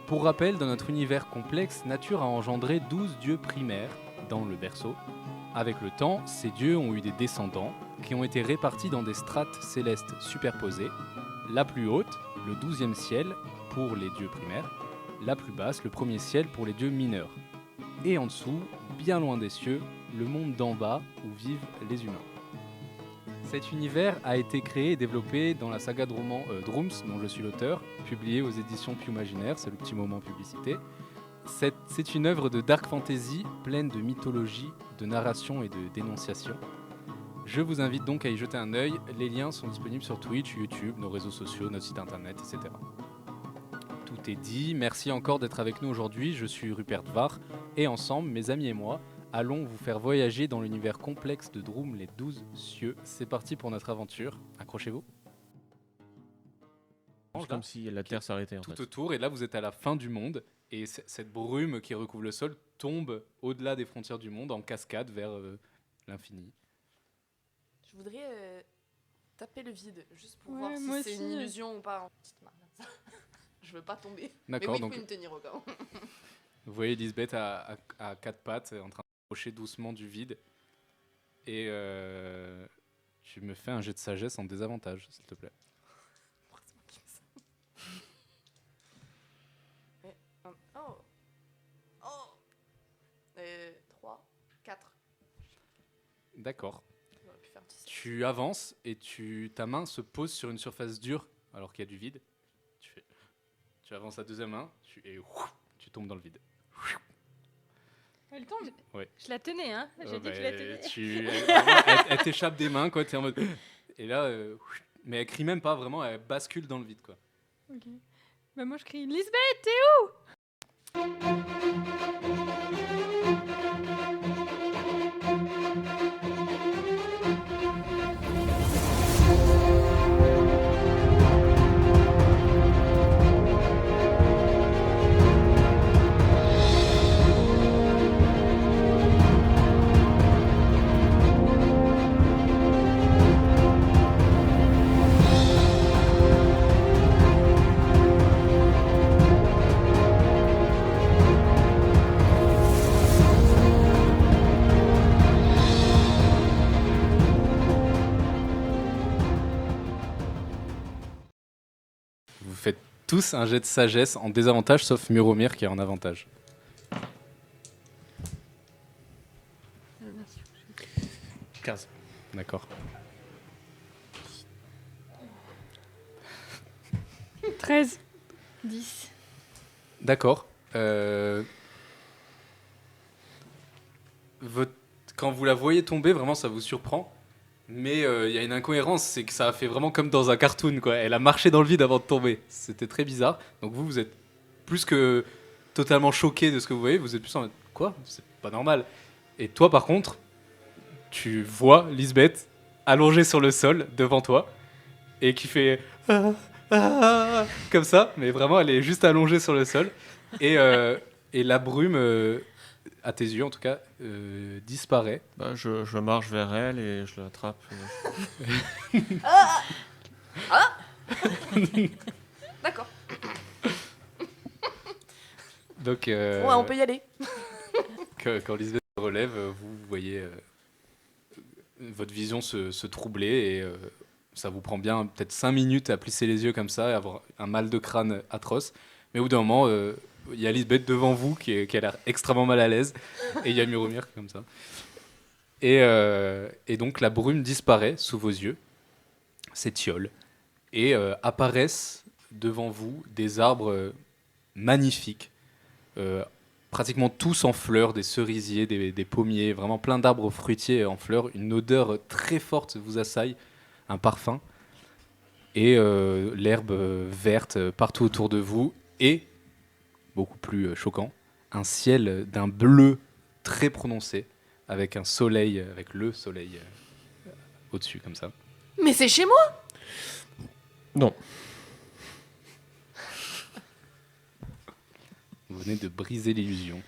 Pour rappel, dans notre univers complexe, nature a engendré 12 dieux primaires dans le berceau. Avec le temps, ces dieux ont eu des descendants qui ont été répartis dans des strates célestes superposées. La plus haute, le 12e ciel, pour les dieux primaires. La plus basse, le premier ciel, pour les dieux mineurs. Et en dessous, bien loin des cieux, le monde d'en bas où vivent les humains. Cet univers a été créé et développé dans la saga de roman Drums, dont je suis l'auteur, publiée aux éditions Piumaginaire, c'est le petit moment publicité. C'est une œuvre de dark fantasy pleine de mythologie, de narration et de dénonciation. Je vous invite donc à y jeter un œil, les liens sont disponibles sur Twitch, YouTube, nos réseaux sociaux, notre site internet, etc. Tout est dit, merci encore d'être avec nous aujourd'hui, je suis Rupert Var, et ensemble, mes amis et moi, allons vous faire voyager dans l'univers complexe de Droom, les 12 cieux. C'est parti pour notre aventure, accrochez-vous. C'est comme si la Terre s'arrêtait en Tout fait. autour, et là vous êtes à la fin du monde, et cette brume qui recouvre le sol tombe au-delà des frontières du monde en cascade vers l'infini. Je voudrais taper le vide, juste pour Ouais, voir si moi c'est aussi. une illusion ou pas. Petite main, comme ça. Je veux pas tomber. D'accord, Mais oui, donc il faut me tenir au cas où. vous voyez Lisbeth à quatre pattes en train d'approcher doucement du vide, et tu me fais un jet de sagesse en désavantage, s'il te plaît. Oh. Oh. 3, 4. D'accord. J'aurais pu faire 10. Tu avances et ta main se pose sur une surface dure alors qu'il y a du vide. Tu avances la deuxième main et tu tombes dans le vide. Elle tombe. Ouais. Je la tenais, hein. J'ai dit que je la tenais. Elle t'échappe des mains, quoi. T'es en mode. Et là, mais elle crie même pas vraiment, elle bascule dans le vide, quoi. Ok. Bah moi je crie Lisbeth, t'es où? Vous faites tous un jet de sagesse en désavantage, sauf Muromir qui est en avantage. 15. D'accord. 13. 10. D'accord. Quand vous la voyez tomber, vraiment, ça vous surprend. Mais il y a une incohérence, c'est que ça a fait vraiment comme dans un cartoon, quoi. Elle a marché dans le vide avant de tomber. C'était très bizarre. Donc vous êtes plus que totalement choqué de ce que vous voyez. Vous êtes plus en mode, quoi ? C'est pas normal. Et toi, par contre, tu vois Lisbeth allongée sur le sol devant toi et qui fait comme ça. Mais vraiment, elle est juste allongée sur le sol. Et la brume... à tes yeux en tout cas, disparaît. Bah, je marche vers elle et je l'attrape. D'accord. Donc, Ouais, on peut y aller. quand Lisbeth se relève, vous voyez votre vision se troubler et ça vous prend bien peut-être 5 minutes à plisser les yeux comme ça et avoir un mal de crâne atroce. Mais au bout d'un moment, il y a Lisbeth devant vous qui a l'air extrêmement mal à l'aise et il y a Muromir comme ça. Et donc la brume disparaît sous vos yeux, s'étiole, et apparaissent devant vous des arbres magnifiques, pratiquement tous en fleurs, des cerisiers, des pommiers, vraiment plein d'arbres fruitiers en fleurs. Une odeur très forte vous assaille, un parfum, et l'herbe verte partout autour de vous, et, beaucoup plus choquant, un ciel d'un bleu très prononcé, avec un soleil, avec le soleil au-dessus, comme ça. Mais c'est chez moi. Non. Vous venez de briser l'illusion.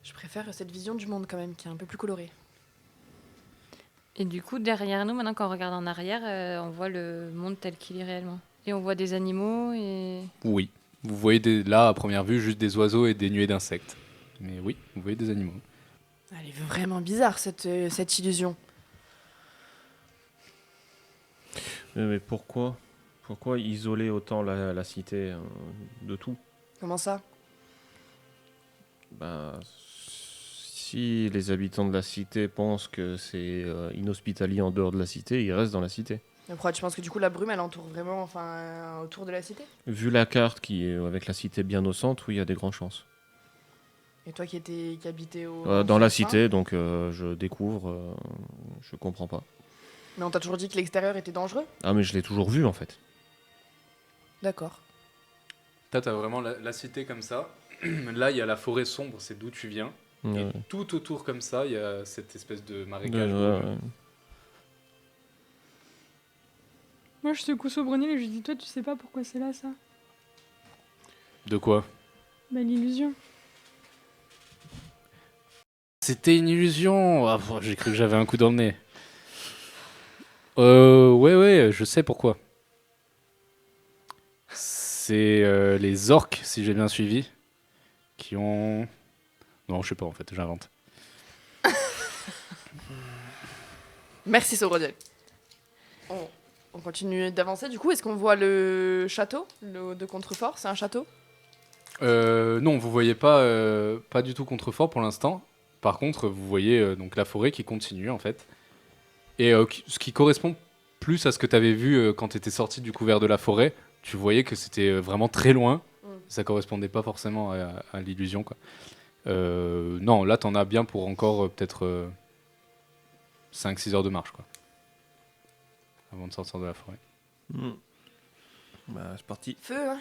Je préfère cette vision du monde quand même, qui est un peu plus colorée. Et du coup, derrière nous, maintenant, quand on regarde en arrière, on voit le monde tel qu'il est réellement. Et on voit des animaux et... Oui, Vous voyez là, à première vue, juste des oiseaux et des nuées d'insectes. Mais oui, vous voyez des animaux. Elle est vraiment bizarre, cette illusion. Mais pourquoi isoler autant la cité de tout? Comment ça? Bah, si les habitants de la cité pensent que c'est inhospitalier en dehors de la cité, ils restent dans la cité. Mais pourquoi tu penses que du coup la brume elle entoure vraiment autour de la cité? Vu la carte qui est avec la cité bien au centre, oui, il y a des grandes chances. Et toi qui habitais au... Dans la fin, cité, donc je découvre, je comprends pas. Mais on t'a toujours dit que l'extérieur était dangereux? Ah, mais je l'ai toujours vu en fait. D'accord. T'as vraiment la cité comme ça. Là, il y a la forêt sombre, c'est d'où tu viens. Et Ouais. tout autour comme ça, il y a cette espèce de Ouais, marécage. ouais. Moi, je secoue Sobrenil et je lui dis, toi, tu sais pas pourquoi c'est là, ça? De quoi? Bah, l'illusion. C'était une illusion. Ah, j'ai cru que j'avais un coup dans le nez. Ouais, je sais pourquoi. C'est les orques, si j'ai bien suivi, qui ont... Non, je sais pas en fait, j'invente. Merci Sobrodiel. On continue d'avancer du coup. Est-ce qu'on voit le château de Contrefort? C'est un château? Non, vous voyez pas du tout Contrefort pour l'instant. Par contre, vous voyez donc la forêt qui continue en fait. Et ce qui correspond plus à ce que tu avais vu quand tu étais sorti du couvert de la forêt, tu voyais que c'était vraiment très loin. Ça correspondait pas forcément à l'illusion, quoi. Non, là, t'en as bien pour encore peut-être 5-6 heures de marche, quoi. Avant de sortir de la forêt. Bah, c'est parti. Feu, hein?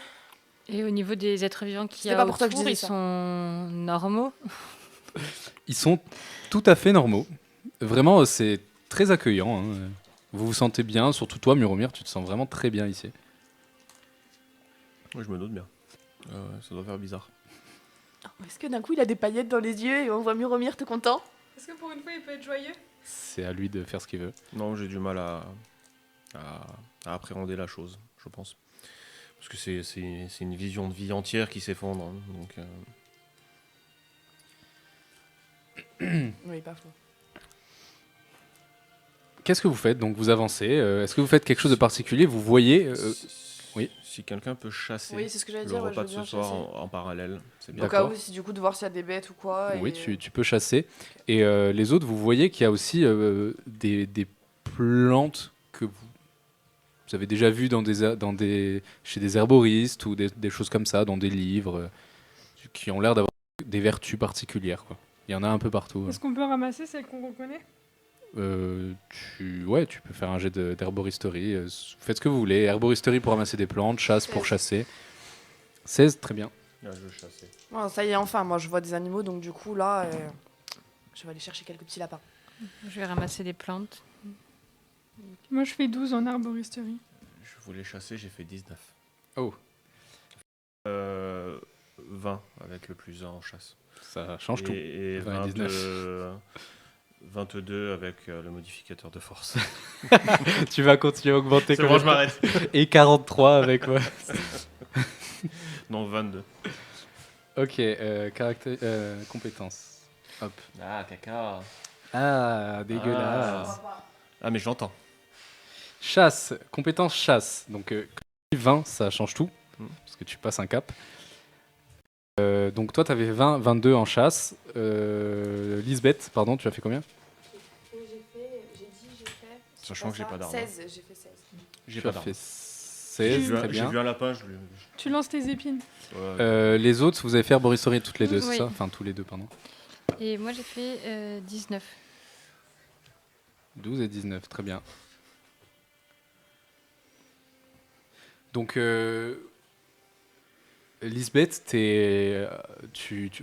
Et au niveau des êtres vivants qu'il y C'était a pas pour toi que je autour, disais ils ça. sont normaux? Ils sont tout à fait normaux. Vraiment, c'est très accueillant. Hein. Vous vous sentez bien, surtout toi, Muromir, tu te sens vraiment très bien ici. Oui, je me doute bien. Ça doit faire bizarre. Est-ce que d'un coup il a des paillettes dans les yeux et on voit Muromir tout content? Est-ce que pour une fois, il peut être joyeux? C'est à lui de faire ce qu'il veut. Non, j'ai du mal à appréhender la chose, je pense. Parce que c'est une vision de vie entière qui s'effondre. Hein, donc, Oui, pas faux. Qu'est-ce que vous faites? Donc vous avancez. Est-ce que vous faites quelque chose de particulier? Vous voyez oui. Si quelqu'un peut chasser Oui, c'est ce que j'allais le dire. ouais, repas je de veux ce bien soir chasser. en parallèle, c'est Au bien. cas D'accord. où, si du coup de voir s'il y a des bêtes ou quoi. Oui, et- tu peux chasser. Et les autres, vous voyez qu'il y a aussi des plantes que vous avez déjà vues chez des herboristes ou des choses comme ça, dans des livres, qui ont l'air d'avoir des vertus particulières, quoi. Il y en a un peu partout. Est-ce qu'on peut ramasser celles qu'on reconnaît? Tu peux faire un jet d'herboristerie. Faites ce que vous voulez. Herboristerie pour ramasser des plantes, chasse pour 16. chasser. 16, très bien. Ah, je veux chasser. Bon, ça y est, enfin, moi je vois des animaux, donc du coup là, je vais aller chercher quelques petits lapins. Je vais ramasser des plantes. Moi, je fais 12 en arboristerie. Je voulais chasser, j'ai fait 19. Oh, 20 avec le plus 1 en chasse. ça change tout. Et 20 et 22 avec le modificateur de force. Tu vas continuer à augmenter. C'est bon, je m'arrête. Et 43 avec moi. Non, 22. Ok, compétences. Hop. Ah, caca. Ah, dégueulasse. Ah, mais je l'entends. Chasse, compétence chasse. Donc 20, ça change tout, parce que tu passes un cap. Donc toi, tu avais 22 en chasse. Lisbeth, pardon, tu as fait combien? J'ai fait. Sachant que j'ai pas d'arme. 16, j'ai fait 16. J'ai Tu as pas d'arme. fait J'ai 16, très vu bien. un lapin, Tu lances tes épines. Les autres, vous avez fait herboristerie toutes les deux, c'est Oui. ça? Enfin, tous les deux, pardon. Et moi, j'ai fait 19. 12 et 19, très bien. Donc, Lisbeth,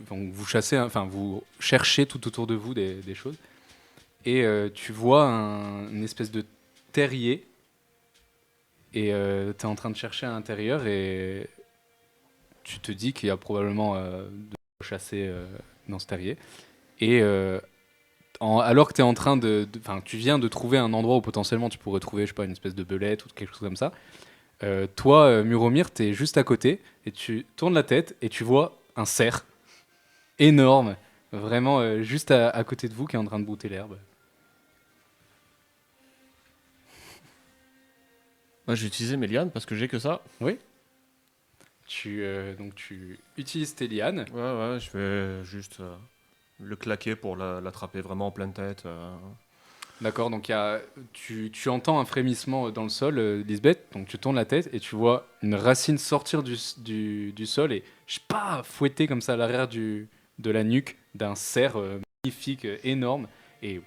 vous chassez, enfin, vous cherchez tout autour de vous des choses. Et tu vois une espèce de terrier. Et tu es en train de chercher à l'intérieur et tu te dis qu'il y a probablement de quoi chasser dans ce terrier. Et alors que tu es en train tu viens de trouver un endroit où potentiellement tu pourrais trouver, je sais pas, une espèce de belette ou quelque chose comme ça, Toi, Muromir, t'es juste à côté et tu tournes la tête et tu vois un cerf énorme, vraiment juste à côté de vous qui est en train de brouter l'herbe. Moi, j'ai utilisé mes lianes parce que j'ai que ça. Donc tu utilises tes lianes. Ouais, je vais juste le claquer pour l'attraper vraiment en pleine tête. D'accord, donc tu entends un frémissement dans le sol, Lisbeth, donc tu tournes la tête et tu vois une racine sortir du sol et fouetter comme ça à l'arrière de la nuque d'un cerf magnifique, énorme, et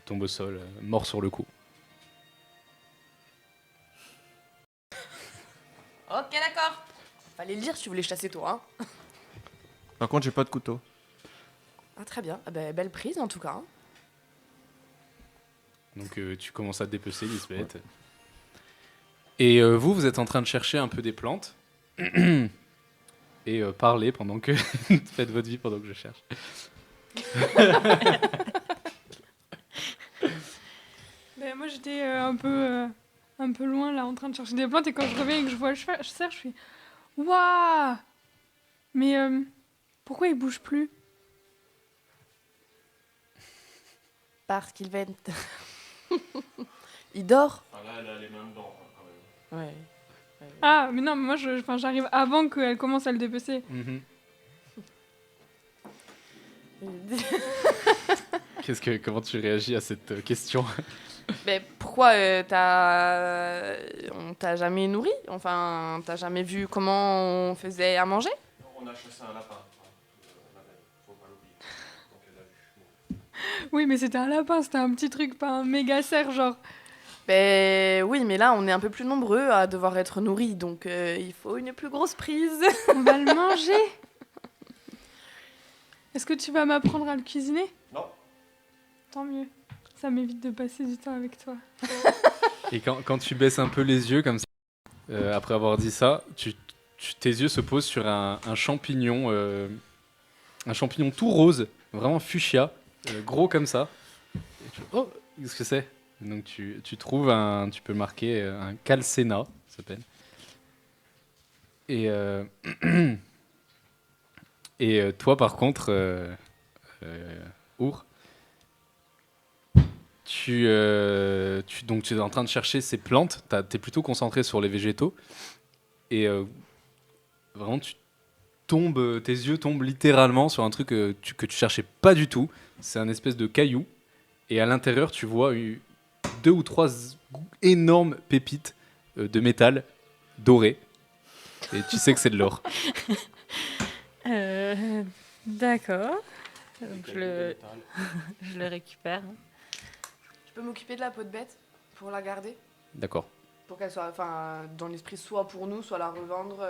tombe au sol, mort sur le coup. Ok, d'accord. Fallait le dire si tu voulais chasser toi. Hein. Par contre, j'ai pas de couteau. Ah, très bien. Ah, bah, belle prise en tout cas. Hein. Donc tu commences à te dépecer, Lisbeth. Et vous êtes en train de chercher un peu des plantes et parler pendant que... Faites votre vie pendant que je cherche. Ben, moi, j'étais un peu loin, là, en train de chercher des plantes. Et quand je reviens et que je vois le cerf, je suis... Waouh! Mais pourquoi il bouge plus? Parce qu'il vente. Il dort. Ah, là, elle a les mains dedans, quand même. Ouais. Ah, mais non, mais moi, j'arrive avant qu'elle commence à le dépecer. Mhm. Ouais. Comment tu réagis à cette question? Mais pourquoi on t'a jamais nourri? Enfin, t'as jamais vu comment on faisait à manger? On a chassé un lapin. Faut pas l'oublier. Donc elle a vu. Oui, mais c'était un lapin, c'était un petit truc, pas un méga cerf, genre. Ben oui, mais là, on est un peu plus nombreux à devoir être nourris, donc il faut une plus grosse prise. On va le manger. Est-ce que tu vas m'apprendre à le cuisiner? Non. Tant mieux. Ça m'évite de passer du temps avec toi. Et quand tu baisses un peu les yeux comme ça, après avoir dit ça, tes yeux se posent sur un champignon tout rose, vraiment fuchsia, gros comme ça. Et oh, qu'est-ce que c'est? Donc tu trouves tu peux marquer un calcena, ça s'appelle. Et toi par contre, Our, donc tu es en train de chercher ces plantes, tu es plutôt concentré sur les végétaux, et vraiment tes yeux tombent littéralement sur un truc que tu cherchais pas du tout. C'est un espèce de caillou, et à l'intérieur tu vois 2 ou 3 énormes pépites de métal doré, et tu sais que c'est de l'or. D'accord. Donc je le récupère. Je peux m'occuper de la peau de bête pour la garder? D'accord. Pour qu'elle soit, enfin, dans l'esprit, soit pour nous, soit la revendre.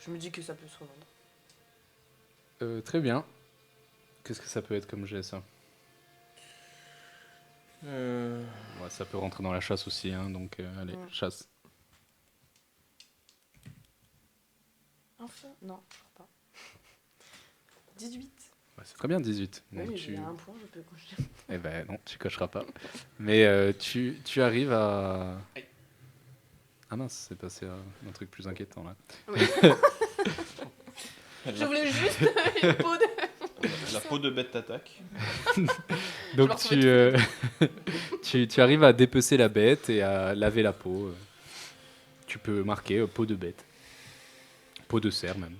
Je me dis que ça peut se revendre. Très bien. Qu'est-ce que ça peut être comme jet, ça? Ouais, ça peut rentrer dans la chasse aussi, hein, donc allez, chasse. Enfin, non, je crois pas. 18. Ouais, c'est très bien, 18. Donc Oui, tu... il y a un point, je peux cocher. Eh ben non, tu cocheras pas. Mais tu arrives à... Ah mince, c'est passé un truc plus inquiétant là. Oui. Je voulais juste une peau de... La peau de bête t'attaque. Donc tu arrives à dépecer la bête et à laver la peau. Tu peux marquer peau de bête. Peau de cerf même.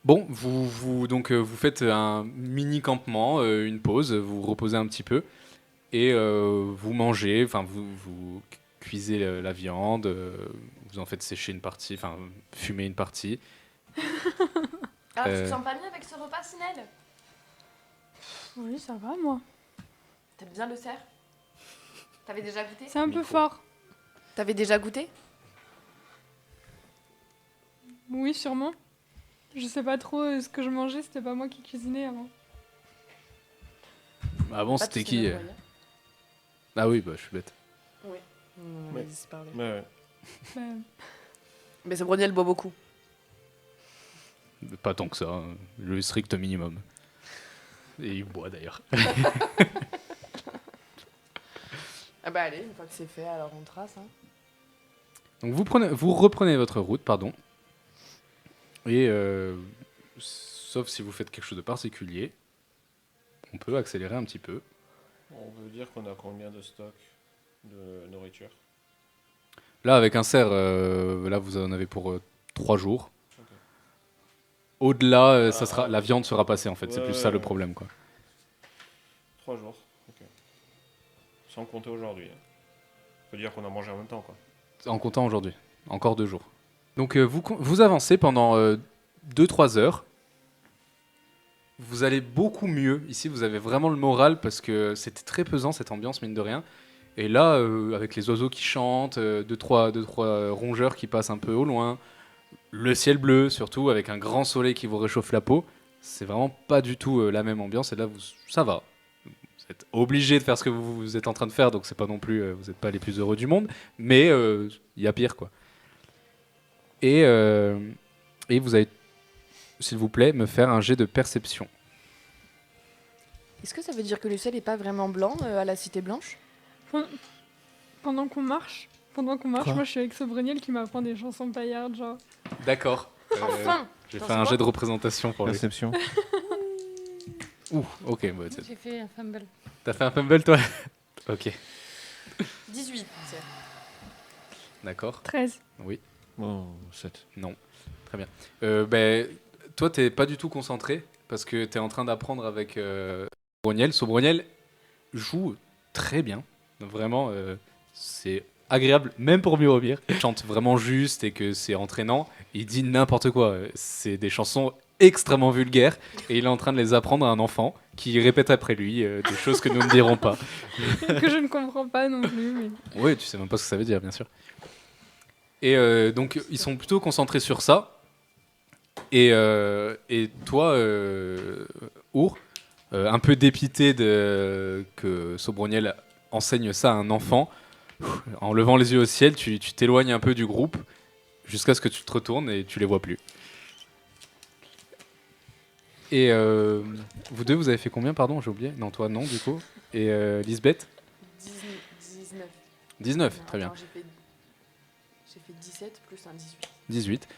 Bon, vous faites un mini campement, une pause, vous reposez un petit peu et vous mangez, enfin vous cuisez la viande, vous en faites sécher une partie, enfin fumer une partie. Ah, tu te sens pas bien avec ce repas, Sinel? Oui, ça va, moi. T'aimes bien le cerf? T'avais déjà goûté? C'est un peu fort. T'avais déjà goûté? Oui, sûrement. Je sais pas trop ce que je mangeais, c'était pas moi qui cuisinais avant. Avant Pas c'était tous qui les mêmes moyens. Ah oui, bah je suis bête. Oui. On Ouais. va se parler. Ouais. Mais ce brownie, elle boit beaucoup. Pas tant que ça, hein, le strict minimum. Et il boit d'ailleurs. Ah bah allez, une fois que c'est fait, alors on trace. Hein. Donc vous reprenez votre route, pardon. Et sauf si vous faites quelque chose de particulier, on peut accélérer un petit peu. On veut dire qu'on a combien de stock de nourriture? Là, avec un cerf, là vous en avez pour 3 jours. Ok. Au-delà, Ah, la viande sera passée en fait. C'est ouais, plus ouais, ça le ouais. problème, quoi. 3 jours, ok. Sans compter aujourd'hui. Hein. Faut dire qu'on a mangé en même temps, quoi. En comptant aujourd'hui. Encore 2 jours. Donc vous avancez pendant 2-3 heures. Vous allez beaucoup mieux. Ici, vous avez vraiment le moral parce que c'était très pesant cette ambiance, mine de rien. Et là, avec les oiseaux qui chantent, deux, trois rongeurs qui passent un peu au loin, le ciel bleu surtout, avec un grand soleil qui vous réchauffe la peau, c'est vraiment pas du tout la même ambiance. Et là, ça va. Vous êtes obligé de faire ce que vous êtes en train de faire, donc c'est pas non plus, vous n'êtes pas les plus heureux du monde, mais il y a pire, quoi. Et vous allez, s'il vous plaît, me faire un jet de perception. Est-ce que ça veut dire que le ciel est pas vraiment blanc à la Cité Blanche? Pendant qu'on marche, Quoi moi je suis avec Sobreniel qui m'apprend des chansons paillardes, genre. D'accord. Enfin J'ai Dans fait ce un quoi jet de représentation pour lui. Perception. Ouh, ok. Bah, J'ai fait un fumble. t'as fait un fumble, toi? Ok, 18. c'est- d'accord. 13. Oui, Oh, 7. non. Très bien. Toi, t'es pas du tout concentré parce que t'es en train d'apprendre avec Sobroniel. Sobroniel joue très bien. Vraiment, c'est agréable, même pour Miromir. Il chante vraiment juste et que c'est entraînant. Il dit n'importe quoi. C'est des chansons extrêmement vulgaires et il est en train de les apprendre à un enfant qui répète après lui des choses que nous ne dirons pas. Que je ne comprends pas non plus. Mais... Oui, tu sais même pas ce que ça veut dire, bien sûr. Et donc, ils sont plutôt concentrés sur ça. Et toi, Our, un peu dépité que Sobroniel enseigne ça à un enfant, en levant les yeux au ciel, tu t'éloignes un peu du groupe jusqu'à ce que tu te retournes et tu les vois plus. Et vous deux, vous avez fait combien, pardon, j'ai oublié. Non, toi, non, du coup. Et Lisbeth 19. 19, très bien. Attends, j'ai fait 17 plus un 18. 18.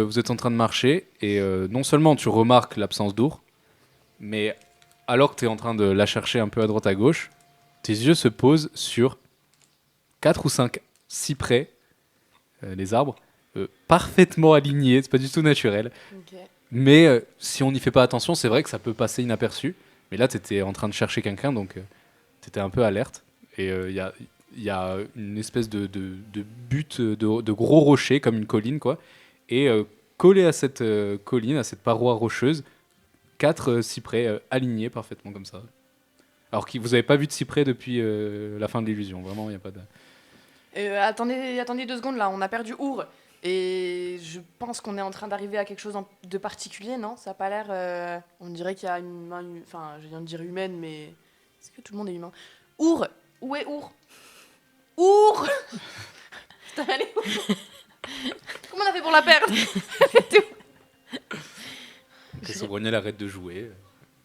Vous êtes en train de marcher et non seulement tu remarques l'absence d'Our, mais alors que tu es en train de la chercher un peu à droite à gauche, tes yeux se posent sur 4 ou 5 cyprès, les arbres, parfaitement alignés, c'est pas du tout naturel. Ok. Mais si on n'y fait pas attention, c'est vrai que ça peut passer inaperçu. Mais là, tu étais en train de chercher quelqu'un, donc tu étais un peu alerte. Et il y a une espèce de butte de gros rochers, comme une colline, quoi. Et collé à cette colline, à cette paroi rocheuse, 4 cyprès alignés parfaitement comme ça. Alors que vous n'avez pas vu de cyprès depuis la fin de l'illusion, vraiment, il n'y a pas de... Attendez 2 secondes là, on a perdu Our. Et je pense qu'on est en train d'arriver à quelque chose de particulier, non? Ça a pas l'air. On dirait qu'il y a une main. Enfin, je viens de dire humaine, mais. Est-ce que tout le monde est humain? Our! Où est Our? Our! Putain, elle est où? Comment on a fait pour la perdre? Que Sobroniel arrête de jouer.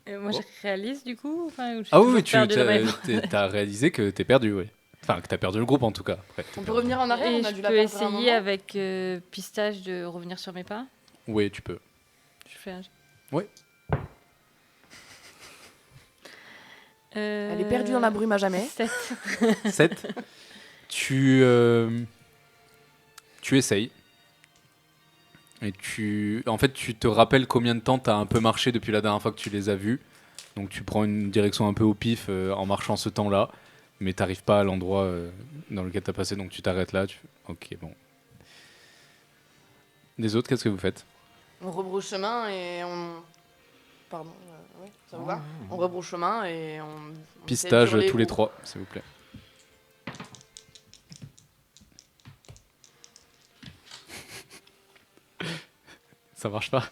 Moi, je réalise du coup. Enfin, ou je suis Ah oui, toujours oui, tu perdue dans ma vie. as réalisé que t'es perdu, oui. Enfin, que t'as perdu le groupe en tout cas. Après, t'es On peut perdu. revenir en arrière, Et on a je dû la peux perdre à un essayer moment. avec Pistache de revenir sur mes pas. Oui, tu peux. Je fais un... Oui. Elle est perdue dans la brume à jamais. 7. 7. Tu essayes. Et en fait, tu te rappelles combien de temps tu as un peu marché depuis la dernière fois que tu les as vus. Donc tu prends une direction un peu au pif en marchant ce temps-là. Mais tu n'arrives pas à l'endroit dans lequel tu as passé. Donc tu t'arrêtes là. Ok, bon. Les autres, qu'est-ce que vous faites? On rebrousse chemin et on. Pardon, ouais, ça vous va? On rebrousse chemin et on. Pistage essaie de tous les hurler 3, s'il vous plaît. Ça marche pas?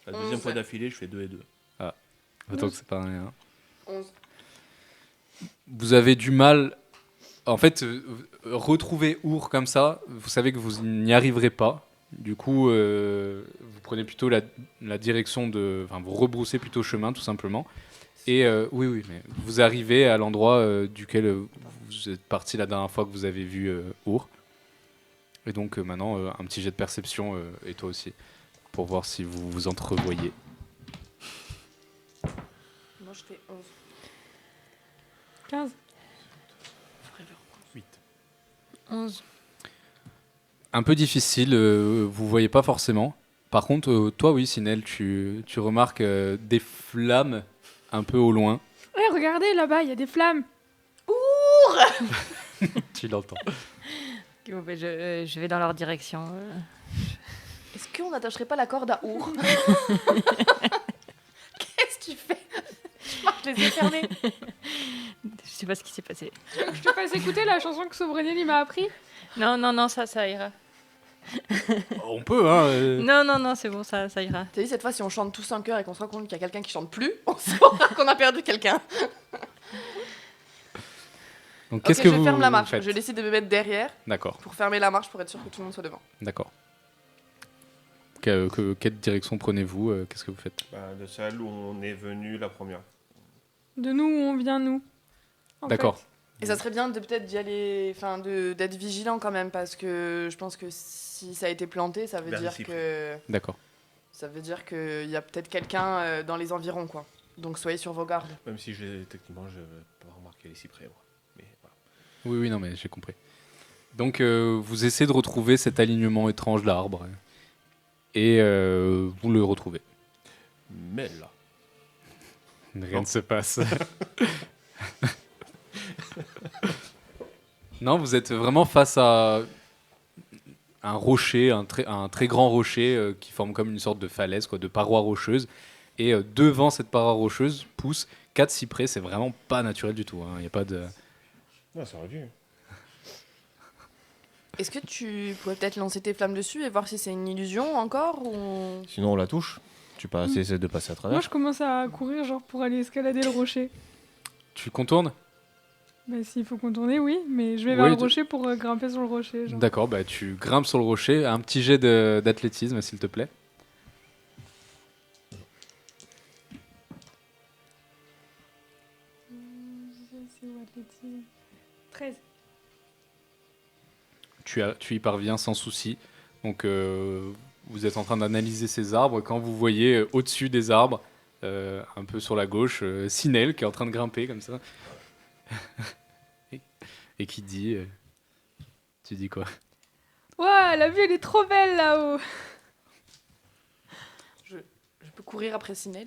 La deuxième 11. fois d'affilée, je fais 2 et 2. Autant que c'est pas rien. 11. Vous avez du mal. En fait, retrouver Our comme ça, vous savez que vous n'y arriverez pas. Du coup, vous prenez plutôt la direction de. Enfin, vous rebroussez plutôt chemin, tout simplement. Et oui, mais vous arrivez à l'endroit duquel vous êtes parti la dernière fois que vous avez vu Our. Et donc maintenant, un petit jet de perception, et toi aussi, pour voir si vous vous entrevoyez. Moi, je fais 11. 15. 11. Un peu difficile, vous voyez pas forcément. Par contre, toi, oui, Sinel, tu remarques des flammes un peu au loin. Ouais, regardez là-bas, il y a des flammes. Tu l'entends. Bon, ben, je vais dans leur direction. Est-ce qu'on n'attacherait pas la corde à Our? Qu'est-ce que tu fais? Je les ai fermés. Je sais pas ce qui s'est passé. Je te fasse écouter la chanson que Sobreniel il m'a appris. Non, ça ira. On peut, hein. Non, c'est bon, ça ira. T'as dit, cette fois, si on chante tous en chœur et qu'on se rend compte qu'il y a quelqu'un qui chante plus, on saura qu'on a perdu quelqu'un. Donc, Ok, qu'est-ce que je vous ferme la marche. faites? Je décide de me mettre derrière D'accord, pour fermer la marche pour être sûr que tout le monde soit devant. d'accord. Quelle direction prenez-vous? Qu'est-ce que vous faites? De celle où on est venu la première. De nous où on vient, nous. En D'accord. fait. Et ça serait bien de peut-être d'y aller, enfin d'être vigilant quand même, parce que je pense que si ça a été planté, ça veut Vers dire ici. que D'accord. ça veut dire qu'il y a peut-être quelqu'un dans les environs, quoi. Donc soyez sur vos gardes. Même si techniquement, je n'ai pas remarqué les cyprès. Moi. Mais voilà. Oui, non, mais j'ai compris. Donc, vous essayez de retrouver cet alignement étrange d'arbres. Et vous le retrouvez. Mais là. Rien ne se passe. Non, vous êtes vraiment face à un rocher, un très grand rocher qui forme comme une sorte de falaise, quoi, de paroi rocheuse. Et devant cette paroi rocheuse poussent 4 cyprès. C'est vraiment pas naturel du tout. Il y a pas de... Non, ça aurait dû. Est-ce que tu pourrais peut-être lancer tes flammes dessus et voir si c'est une illusion encore ou... Sinon, on la touche. Tu essaies de passer à travers. Moi, je commence à courir genre pour aller escalader le rocher. Tu contournes? Bah, s'il faut contourner, oui, mais je vais Oui, vers le tu- rocher pour grimper sur le rocher. Genre. D'accord, bah, tu grimpes sur le rocher. Un petit jet d'athlétisme, s'il te plaît. C'est où, athlétisme 13. Tu y parviens sans souci. Donc, vous êtes en train d'analyser ces arbres. Quand vous voyez au-dessus des arbres, un peu sur la gauche, Sinel qui est en train de grimper comme ça. et qui dit... tu dis quoi? Ouah, la vue, elle est trop belle là-haut. Je peux courir après Sinel,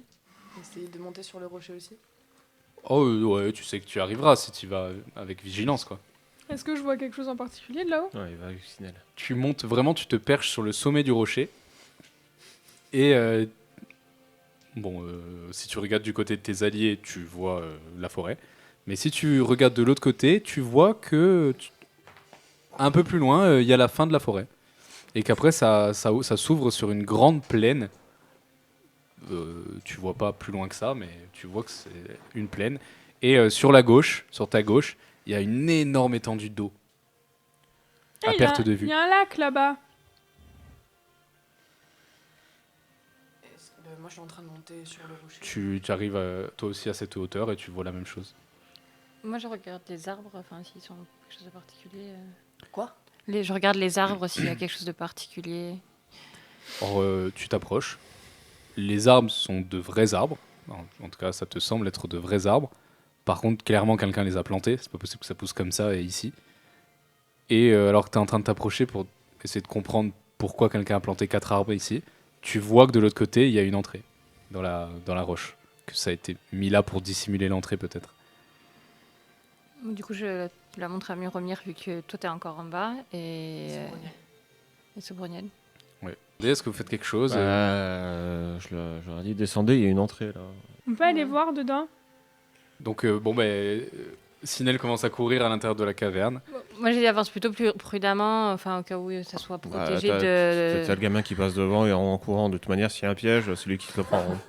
essayer de monter sur le rocher aussi. Oh, ouais, tu sais que tu arriveras si tu vas avec vigilance, quoi. Est-ce que je vois quelque chose en particulier de là-haut? Ouais, il va avec Sinel. Tu montes vraiment, tu te perches sur le sommet du rocher. Et si tu regardes du côté de tes alliés, tu vois la forêt. Mais si tu regardes de l'autre côté, tu vois que un peu plus loin, il y a la fin de la forêt. Et qu'après, ça s'ouvre sur une grande plaine. Tu vois pas plus loin que ça, mais tu vois que c'est une plaine. Et sur ta gauche, il y a une énorme étendue d'eau. À Eh, perte de Il vue. y a un lac là-bas. Moi, je suis en train de monter sur le rocher. Tu arrives toi aussi à cette hauteur et tu vois la même chose. Moi, je regarde les arbres, enfin, s'ils sont quelque chose de particulier. Quoi? Je regarde les arbres s'il y a quelque chose de particulier. Or, tu t'approches. Les arbres sont de vrais arbres. En tout cas, ça te semble être de vrais arbres. Par contre, clairement, quelqu'un les a plantés. C'est pas possible que ça pousse comme ça et ici. Et alors que tu es en train de t'approcher pour essayer de comprendre pourquoi quelqu'un a planté 4 arbres ici, tu vois que de l'autre côté, il y a une entrée dans la roche. Que ça a été mis là pour dissimuler l'entrée, peut-être. Du coup, je la montre à Muromir vu que toi, t'es encore en bas. Et Sobreniel. Ouais. Est-ce que vous faites quelque chose Je leur ai dit, descendez, il y a une entrée là. On peut aller Ouais. voir dedans? Donc, Sinel commence à courir à l'intérieur de la caverne. Moi, j'avance plutôt plus prudemment, enfin, au cas où ça soit protégé T'as de. le gamin qui passe devant et en courant. De toute manière, s'il y a un piège, c'est lui qui se le prend. Hein.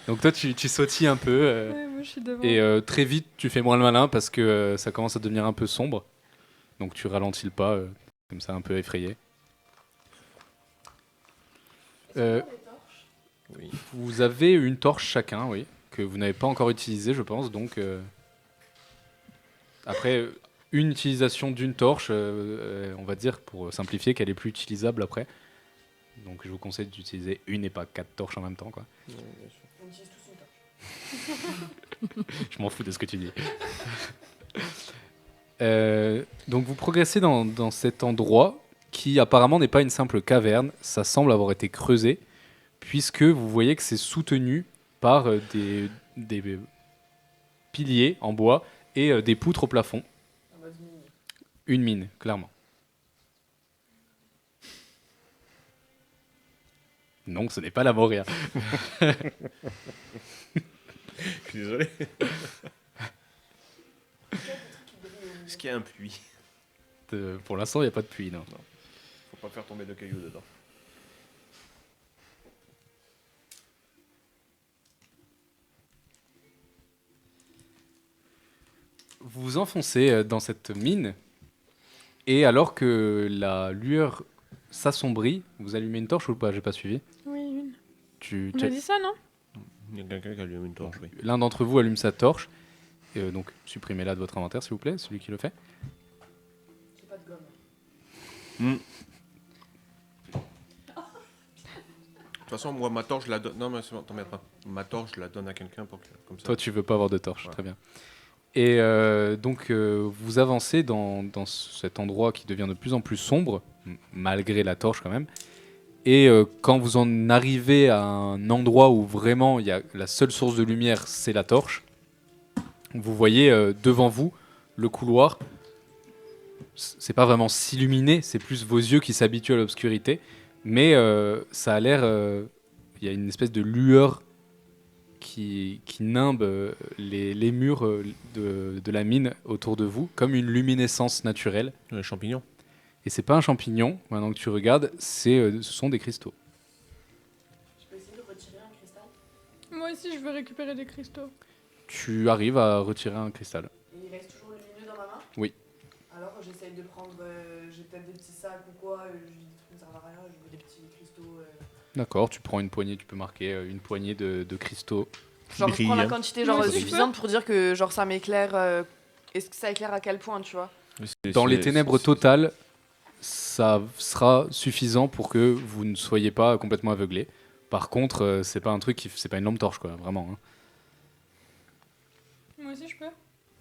Donc, toi, tu sautilles un peu. Ouais, moi je suis devant. Et très vite, tu fais moins le malin parce que ça commence à devenir un peu sombre. Donc tu ralentis le pas, comme ça, un peu effrayé. Oui. Vous avez une torche chacun, oui, que vous n'avez pas encore utilisé, je pense. Donc, après, une utilisation d'une torche, on va dire, pour simplifier, qu'elle est plus utilisable après. Donc, je vous conseille d'utiliser une et pas 4 torches en même temps, quoi. On utilise tous une torche. Je m'en fous de ce que tu dis. Donc, vous progressez dans cet endroit qui apparemment n'est pas une simple caverne. Ça semble avoir été creusé, puisque vous voyez que c'est soutenu par des piliers en bois et des poutres au plafond. Une mine, clairement. Non, ce n'est pas la Moria. Je suis désolé. Est-ce qu'il y a un puits? Pour l'instant, il n'y a pas de puits, non. Faut pas faire tomber de cailloux dedans. Vous vous enfoncez dans cette mine, et alors que la lueur s'assombrit, vous allumez une torche ou pas? J'ai pas suivi. Oui, une. Tu, On a dit ça, non? Il y a quelqu'un qui allume une torche, oui. L'un d'entre vous allume sa torche, donc supprimez-la de votre inventaire, s'il vous plaît, celui qui le fait. J'ai pas de gomme. De toute façon, moi, ma torche, je la donne. Non, mais c'est bon, t'en mets pas. Ma torche, je la donne à quelqu'un pour que, comme ça. Toi, tu veux pas avoir de torche, Ouais. très bien. Et donc, vous avancez dans cet endroit qui devient de plus en plus sombre, malgré la torche quand même. Et quand vous en arrivez à un endroit où vraiment il y a la seule source de lumière, c'est la torche, vous voyez devant vous le couloir. C'est pas vraiment s'illuminer, c'est plus vos yeux qui s'habituent à l'obscurité. Mais ça a l'air... Il y a une espèce de lueur qui nimbe les murs de la mine autour de vous, comme une luminescence naturelle. Les champignons. Et c'est pas un champignon, maintenant que tu regardes, ce sont des cristaux. Je peux essayer de retirer un cristal. Moi aussi, je veux récupérer des cristaux. Tu arrives à retirer un cristal. Et il reste toujours lumineux dans ma main? Oui. Alors j'essaye de prendre, j'ai peut-être des petits sacs ou quoi, je dis des trucs qui ne servent à rien, je veux des petits cristaux. D'accord, tu prends une poignée, tu peux marquer une poignée de cristaux. Genre je prends la Brillant. quantité genre Oui, suffisante pour dire que genre ça m'éclaire. Est-ce que ça éclaire à quel point, tu vois? Dans les ténèbres totales, ça sera suffisant pour que vous ne soyez pas complètement aveuglé. Par contre, c'est pas un truc c'est pas une lampe torche, quoi, vraiment. Hein. Moi aussi, je peux.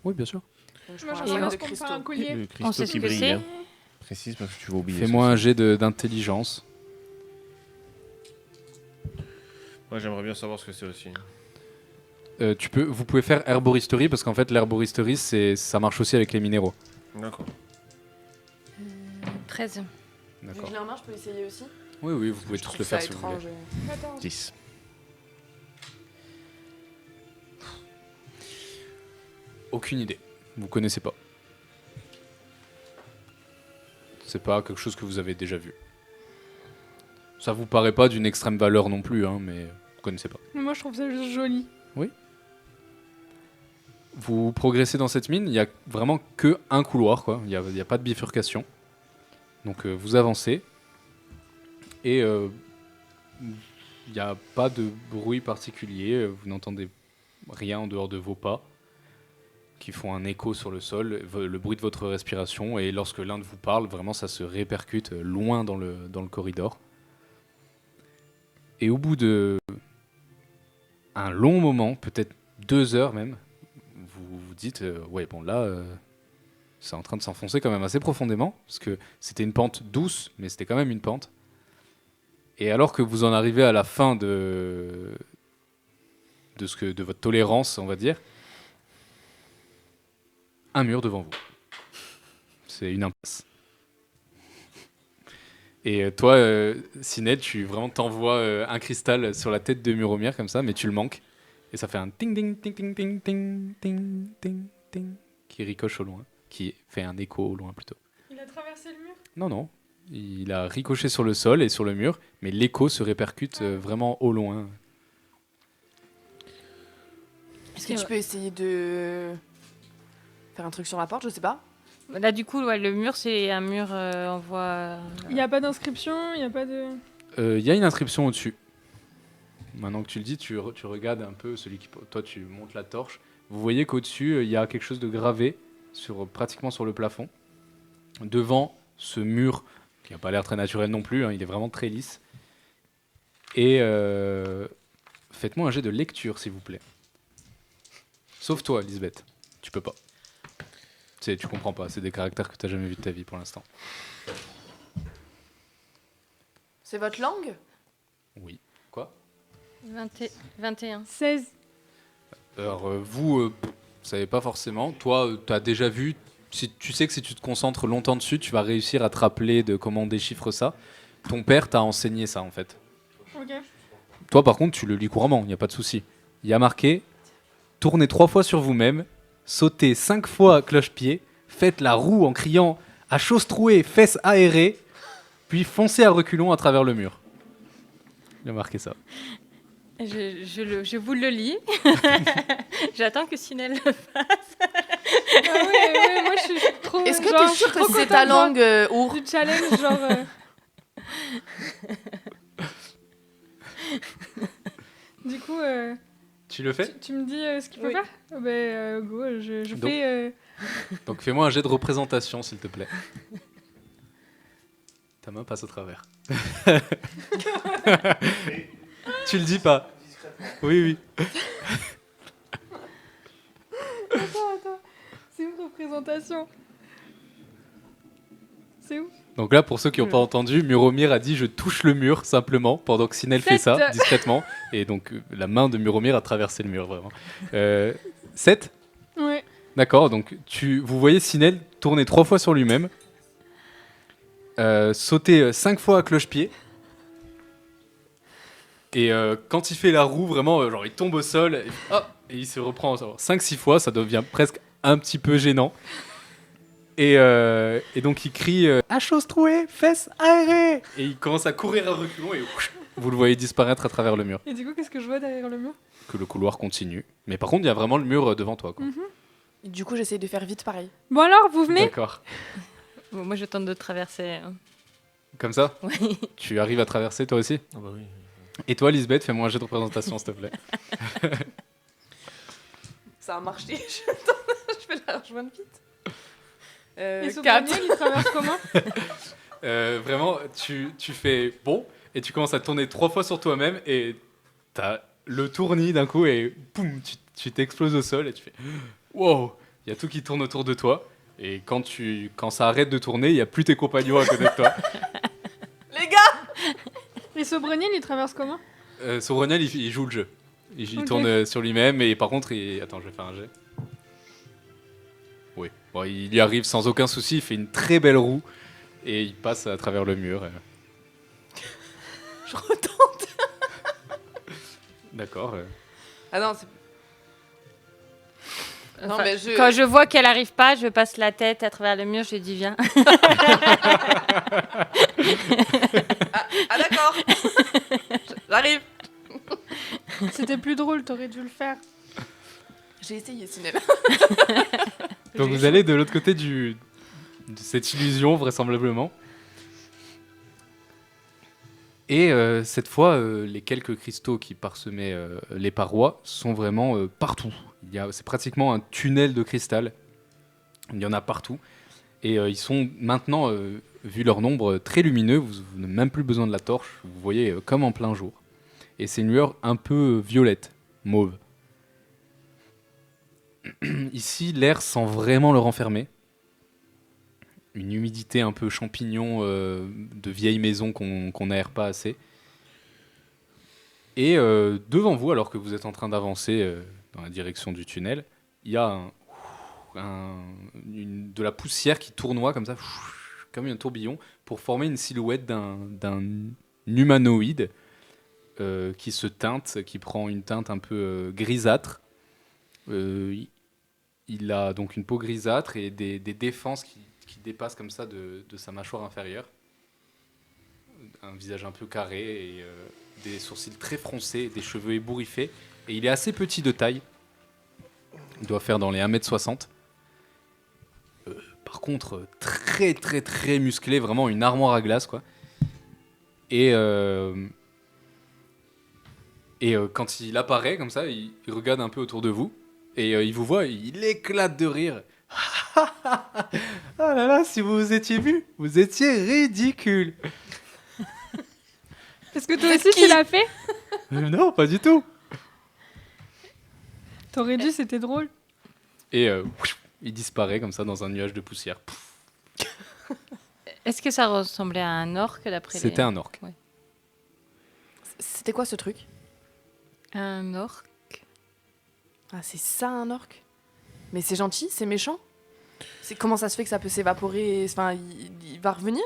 Oui, bien sûr. Donc, je Moi, prends j'en un sais sac de rien pour faire cristaux. un collier. Le On cristaux sait ce qui que brille. c'est. Hein. Précise parce que tu vas oublier. Fais-moi ce un que jet d'intelligence. c'est. Moi, j'aimerais bien savoir ce que c'est aussi. Vous pouvez faire herboristerie parce qu'en fait l'herboristerie ça marche aussi avec les minéraux. D'accord. 13. Vu D'accord. que je l'ai en main, je peux essayer aussi. Oui, oui, vous pouvez Je tous trouve le faire ça si vous voulez. étrange. 14. 10. Aucune idée. Vous connaissez pas. C'est pas quelque chose que vous avez déjà vu. Ça vous paraît pas d'une extrême valeur non plus, hein, mais vous connaissez pas. Mais moi, je trouve ça juste joli. Vous progressez dans cette mine, il y a vraiment que un couloir, quoi. Il y a pas de bifurcation. Donc vous avancez et il n'y a pas de bruit particulier. Vous n'entendez rien en dehors de vos pas qui font un écho sur le sol, le bruit de votre respiration, et lorsque l'un de vous parle, vraiment ça se répercute loin dans le corridor. Et au bout de un long moment, peut-être 2 heures même, vous vous dites ouais bon là c'est en train de s'enfoncer quand même assez profondément, parce que c'était une pente douce, mais c'était quand même une pente. Et alors que vous en arrivez à la fin de votre tolérance, on va dire, un mur devant vous. C'est une impasse. Et toi, Sinet, tu vraiment t'envoies un cristal sur la tête de Muromir comme ça, mais tu le manques. Et ça fait un ting ting ting ting ting ting ting ting ting qui ricoche au loin, qui fait un écho au loin plutôt. Il a traversé le mur. Non, non. Il a ricoché sur le sol et sur le mur, mais l'écho se répercute vraiment au loin. Est-ce que tu peux essayer de faire un truc sur la porte, je sais pas. Là, du coup, ouais, le mur, c'est un mur, on voit... Il n'y a pas d'inscription, il n'y a pas de... Il y a une inscription au-dessus. maintenant que tu le dis, tu regardes un peu celui qui... Toi, tu montes la torche. Vous voyez qu'au-dessus, il y a quelque chose de gravé, pratiquement sur le plafond. Devant ce mur, qui n'a pas l'air très naturel non plus, hein, il est vraiment très lisse. Et faites-moi un jet de lecture, s'il vous plaît. Sauf toi, Lisbeth. Tu peux pas. Tu comprends pas, c'est des caractères que tu n'as jamais vus de ta vie pour l'instant. C'est votre langue? Oui. Quoi? 21. 16. Alors, vous savez pas forcément. Toi, tu as déjà vu. Tu sais que si tu te concentres longtemps dessus, tu vas réussir à te rappeler de comment on déchiffre ça. Ton père t'a enseigné ça, en fait. Ok. Toi, par contre, tu le lis couramment, il n'y a pas de souci. Il y a marqué « Tournez 3 fois sur vous-même, sautez 5 fois à cloche-pied, faites la roue en criant « À chausse trouée, fesses aérées », puis foncez à reculons à travers le mur. » Il a marqué ça. Je vous le lis. J'attends que Sinel le fasse. Ah ouais, moi je suis trop. Est-ce que genre, t'es sûr je suis trop que c'est ta contente, langue, Our? du challenge, genre. Du coup, Tu le fais? tu me dis ce qu'il faut Oui. faire? Go, je Donc- fais. Donc fais-moi un jet de représentation, s'il te plaît. Ta main passe au travers. Tu le dis pas. Oui. Attends. C'est une représentation. C'est où? Donc là, pour ceux qui n'ont pas entendu, Muromir a dit « Je touche le mur » simplement, pendant que Sinel fait ça, Sept. discrètement. Et donc, la main de Muromir a traversé le mur, vraiment. 7 ? Ouais. D'accord, donc vous voyez Sinel tourner 3 fois sur lui-même, sauter 5 fois à cloche-pied, et quand il fait la roue, vraiment, genre il tombe au sol, et il se reprend 5-6 fois, ça devient presque un petit peu gênant. Et donc il crie à chausse trouée, fesses aérées, et il commence à courir à reculons, et vous le voyez disparaître à travers le mur. Et du coup, qu'est-ce que je vois derrière le mur? Que le couloir continue. Mais par contre, il y a vraiment le mur devant toi, quoi. Du coup, j'essaye de faire vite pareil. Bon alors, vous venez? D'accord. Bon, moi, je tente de traverser. Comme ça Oui. Tu arrives à traverser toi aussi? Ah bah oui. Et toi, Lisbeth, fais-moi un jet de représentation, s'il te plaît. Ça a marché. Je vais la rejoindre vite. Et ce 4. premier, il traverse comment? Vraiment, tu fais bon, et tu commences à tourner 3 fois sur toi-même, et t'as le tournis d'un coup, et poum, tu t'exploses au sol, et tu fais wow, il y a tout qui tourne autour de toi. Et quand ça arrête de tourner, il n'y a plus tes compagnons à côté de toi. Les gars! Et ce Breniel, il traverse comment? Sobroniel, il joue le jeu. Il Ok. tourne sur lui-même, et par contre, attends, je vais faire un jet. Oui, bon, il y arrive sans aucun souci, il fait une très belle roue, et il passe à travers le mur. Je retente. D'accord. Ah non, c'est... Non, Enfin, mais je... Quand je vois qu'elle arrive pas, je passe la tête à travers le mur, je lui dis viens. Ah d'accord. J'arrive. C'était plus drôle, t'aurais dû le faire. J'ai essayé, Sinel. Donc vous allez de l'autre côté de cette illusion, vraisemblablement. Et cette fois, les quelques cristaux qui parsemaient les parois sont vraiment partout. C'est pratiquement un tunnel de cristal. Il y en a partout. Et ils sont maintenant, vu leur nombre, très lumineux. Vous n'avez même plus besoin de la torche. Vous voyez comme en plein jour. Et c'est une lueur un peu violette, mauve. Ici, l'air sent vraiment le renfermer. Une humidité un peu champignon de vieilles maisons qu'on n'aère pas assez. Et devant vous, alors que vous êtes en train d'avancer dans la direction du tunnel, il y a de la poussière qui tournoie comme ça, comme un tourbillon, pour former une silhouette d'un humanoïde qui se teinte, qui prend une teinte un peu grisâtre. Il a donc une peau grisâtre et des défenses qui dépassent comme ça de sa mâchoire inférieure. Un visage un peu carré et des sourcils très froncés, des cheveux ébouriffés. Et il est assez petit de taille. Il doit faire dans les 1m60. Par contre, très très très musclé, vraiment une armoire à glace, quoi. Et Et quand il apparaît comme ça, il regarde un peu autour de vous. Et il vous voit, il éclate de rire. Ah là là, si vous étiez vu, vous étiez ridicule. Est-ce que toi aussi tu l'as fait? Non, pas du tout. T'aurais dû, c'était drôle. Et il disparaît comme ça dans un nuage de poussière. Est-ce que ça ressemblait à un orque d'après C'était un orque. C'était quoi ce truc? Un orque. Ah, c'est ça un orque? Mais c'est gentil, c'est méchant? Comment ça se fait que ça peut s'évaporer? Enfin, il va revenir?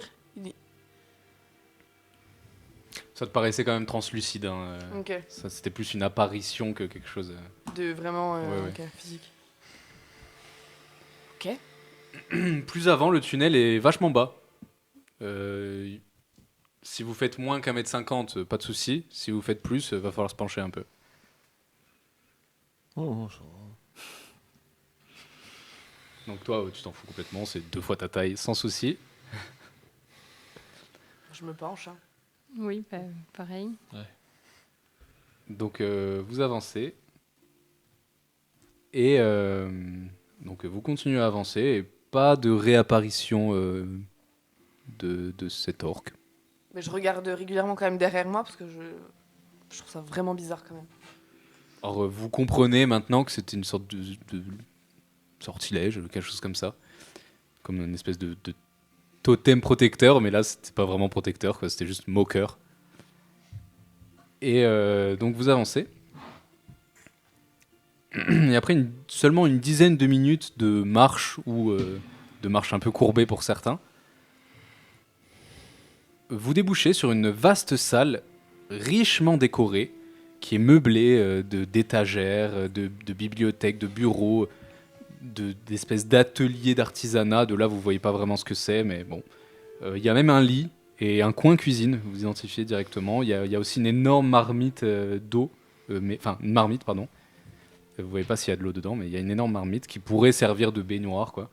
Ça te paraissait quand même translucide. Hein. Ok. Ça, c'était plus une apparition que quelque chose. De vraiment Ouais. ok, physique. Plus avant, le tunnel est vachement bas. Si vous faites moins qu'1m50, pas de souci. Si vous faites plus, va falloir se pencher un peu. Oh, ça va. Donc toi, tu t'en fous complètement, c'est 2 fois ta taille, sans souci. Je me penche. Hein. Oui, pareil. Donc vous avancez. Et donc vous continuez à avancer. Et pas de réapparition de cet orque. Mais je regarde régulièrement quand même derrière moi parce que je trouve ça vraiment bizarre quand même. Alors vous comprenez maintenant que c'était une sorte de sortilège, quelque chose comme ça. Comme une espèce de totem protecteur, mais là c'était pas vraiment protecteur, quoi, c'était juste moqueur. Et donc vous avancez. Et après seulement une dizaine de minutes de marche, ou de marche un peu courbée pour certains, vous débouchez sur une vaste salle richement décorée, qui est meublée d'étagères, de bibliothèques, de bureaux, d'espèces d'ateliers d'artisanat. De là, vous voyez pas vraiment ce que c'est, mais bon. Il y a même un lit et un coin cuisine, vous identifiez directement. Il y a aussi une énorme marmite d'eau, enfin une marmite, pardon. Vous voyez pas s'il y a de l'eau dedans, mais il y a une énorme marmite qui pourrait servir de baignoire, quoi.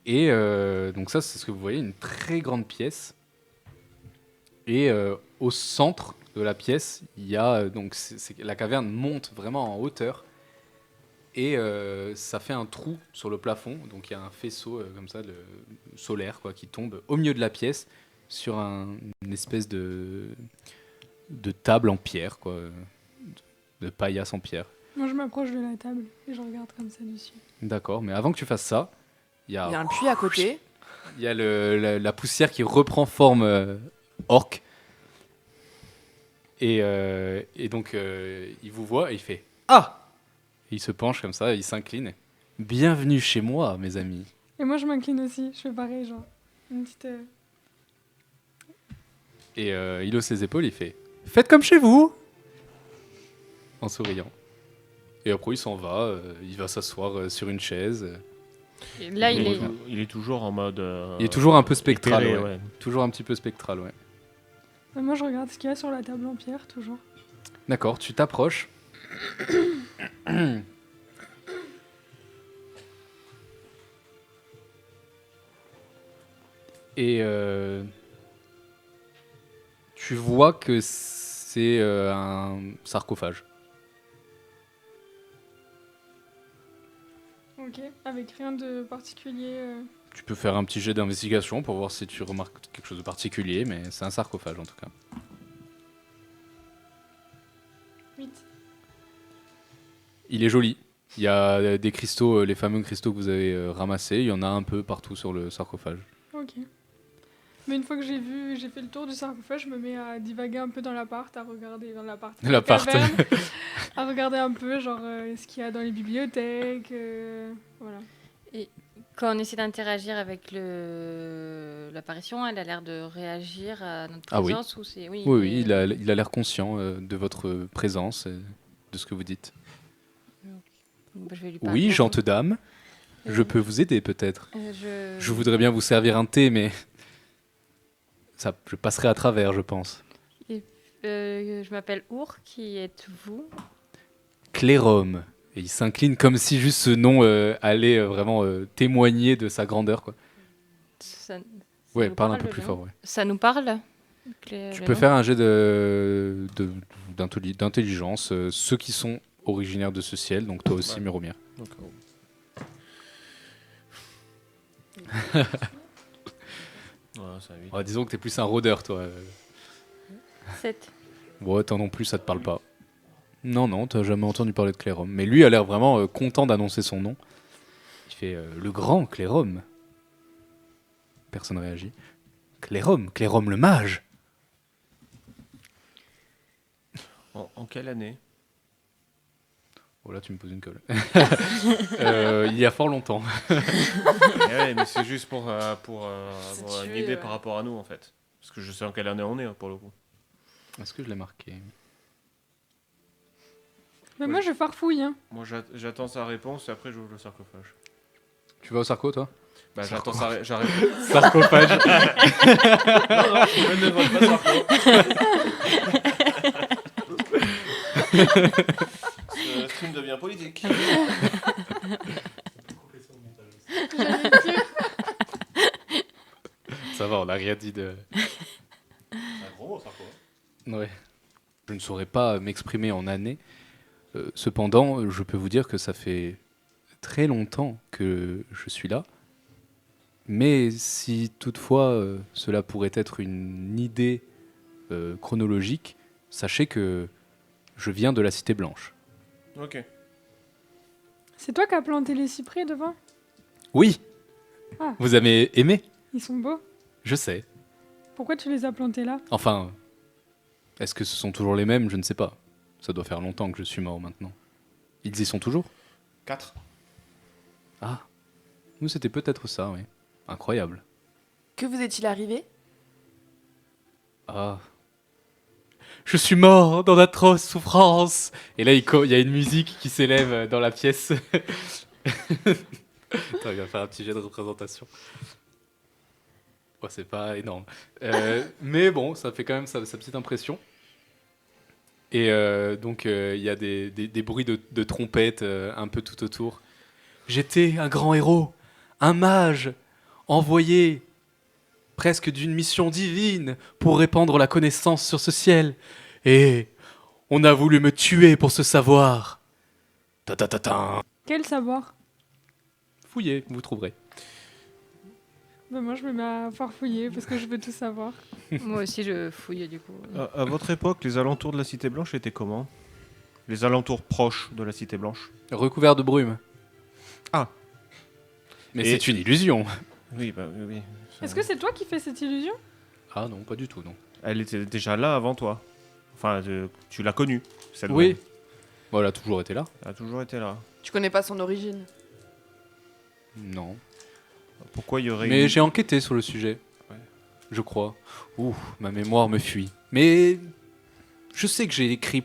Et donc ça, c'est ce que vous voyez, une très grande pièce. Et au centre de la pièce, il y a donc la caverne monte vraiment en hauteur. Et ça fait un trou sur le plafond, donc il y a un faisceau comme ça solaire, quoi, qui tombe au milieu de la pièce sur une espèce de table en pierre, quoi, de paillasse en pierre. Moi, je m'approche de la table et je regarde comme ça dessus. D'accord, mais avant que tu fasses ça, il y a un puits à côté. Il y a la poussière qui reprend forme orque. Et donc il vous voit et il fait « Ah !» Il se penche comme ça, il s'incline. « Bienvenue chez moi, mes amis. » Et moi, je m'incline aussi. Je fais pareil, genre. Une petite. Et il hausse ses épaules, il fait « Faites comme chez vous !» En souriant. Et après, il s'en va, il va s'asseoir sur une chaise. Et là, Il est toujours en mode. Il est toujours un peu spectral, éthéré, ouais. Toujours un petit peu spectral, ouais. Moi, je regarde ce qu'il y a sur la table en pierre, toujours. D'accord, tu t'approches. Et tu vois que c'est un sarcophage. Ok, avec rien de particulier. Tu peux faire un petit jet d'investigation pour voir si tu remarques quelque chose de particulier, mais c'est un sarcophage en tout cas. 8. Il est joli. Il y a des cristaux, les fameux cristaux que vous avez ramassés. Il y en a un peu partout sur le sarcophage. Ok. Mais une fois que j'ai fait le tour du sarcophage, je me mets à divaguer un peu dans l'appart, à regarder dans l'appart. L'appart. Caverne, à regarder un peu, genre, ce qu'il y a dans les bibliothèques. Voilà. Quand on essaie d'interagir avec l'apparition, elle a l'air de réagir à notre Ah oui. présence ou c'est... Oui, Oui, il a l'air conscient de votre présence, et de ce que vous dites. Bah, je vais lui parler. Oui, gente dame, je peux vous aider peut-être. Je voudrais bien vous servir un thé, mais ça, je passerai à travers, je pense. Je m'appelle Our, qui êtes-vous? Clérum. Et il s'incline comme si juste ce nom allait vraiment témoigner de sa grandeur, quoi. Ça Ouais, nous parle un parle, peu plus non? fort, ouais. Ça nous parle? Tu peux faire un jet d'intelligence, ceux qui sont originaires de ce ciel, donc toi aussi, Ouais. Méromir. D'accord. Voilà, ça évite. Ouais, disons que t'es plus un rôdeur, toi. 7. Ouais, toi non plus, ça te parle pas. Non, t'as jamais entendu parler de Clérome. Mais lui a l'air vraiment content d'annoncer son nom. Il fait le grand Clérome. Personne réagit. Clérome le mage. En quelle année? Oh là, tu me poses une colle. Il y a fort longtemps. Ouais, mais c'est juste pour avoir une Situé, idée ouais. par rapport à nous, en fait. Parce que je sais en quelle année on est, pour le coup. Est-ce que je l'ai marqué? Mais moi, je farfouille. Hein. Moi, j'attends sa réponse et après, j'ouvre le sarcophage. Tu vas au sarco, toi? Bah, j'attends sa j'arrive. Sarcophage. Non, je ne vole pas sarco. Ce stream devient politique. Ça va, on n'a rien dit de... C'est un gros mot, sarco. Ouais. Je ne saurais pas m'exprimer en années. Cependant, je peux vous dire que ça fait très longtemps que je suis là. Mais si toutefois cela pourrait être une idée chronologique, sachez que je viens de la Cité Blanche. Ok. C'est toi qui as planté les cyprès devant? Oui. Ah. Vous avez aimé? Ils sont beaux. Je sais. Pourquoi tu les as plantés là? Enfin, est-ce que ce sont toujours les mêmes? Je ne sais pas. Ça doit faire longtemps que je suis mort maintenant. Ils y sont toujours? 4. Ah. Nous, c'était peut-être ça, oui. Incroyable. Que vous est-il arrivé? Ah. Je suis mort dans d'atroces souffrances. Et là, il y a une musique qui s'élève dans la pièce. Attends, il va faire un petit jet de représentation. Ouais, c'est pas énorme. Mais bon, ça fait quand même sa petite impression. Et donc, il y a des bruits de trompettes un peu tout autour. J'étais un grand héros, un mage, envoyé presque d'une mission divine pour répandre la connaissance sur ce ciel. Et on a voulu me tuer pour ce savoir. Ta ta ta ta. Quel savoir? Fouillez, vous trouverez. Bah, moi, je me mets à farfouiller parce que je veux tout savoir. Moi aussi, je fouille du coup. À votre époque, les alentours de la Cité Blanche étaient comment? Les alentours proches de la Cité Blanche? Recouvert de brume. Ah. Mais Et- c'est une illusion. Oui, bah oui. Est-ce que c'est toi qui fais cette illusion? Ah non, pas du tout, non. Elle était déjà là avant toi. Enfin, tu l'as connue, cette Oui. brume. Bon, elle a toujours été là. Elle a toujours été là. Tu connais pas son origine? Non. Pourquoi il y aurait Mais une- j'ai enquêté sur le sujet. Ouais. Je crois. Ouh, ma mémoire me fuit. Mais je sais que j'ai écrit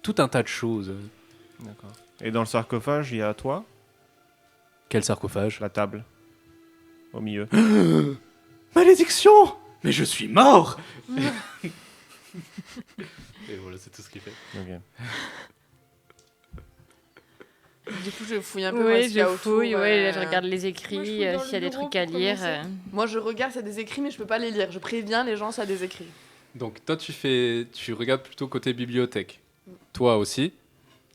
tout un tas de choses. D'accord. Et dans le sarcophage, il y a toi, Quel sarcophage? la table, au milieu. Malédiction! Mais je suis mort! Et voilà, c'est tout ce qu'il fait. Ok. Du coup, je fouille un peu moi, ce Oui, qu'il y a je autour, fouille, ouais, je regarde les Moi, je écrits, fouille dans s'il y a le des bureau trucs à pour lire. commencer. Moi, je regarde, c'est des écrits, mais je peux pas les lire. Je préviens les gens, ça des écrits. Donc toi, tu regardes plutôt côté bibliothèque. Toi aussi?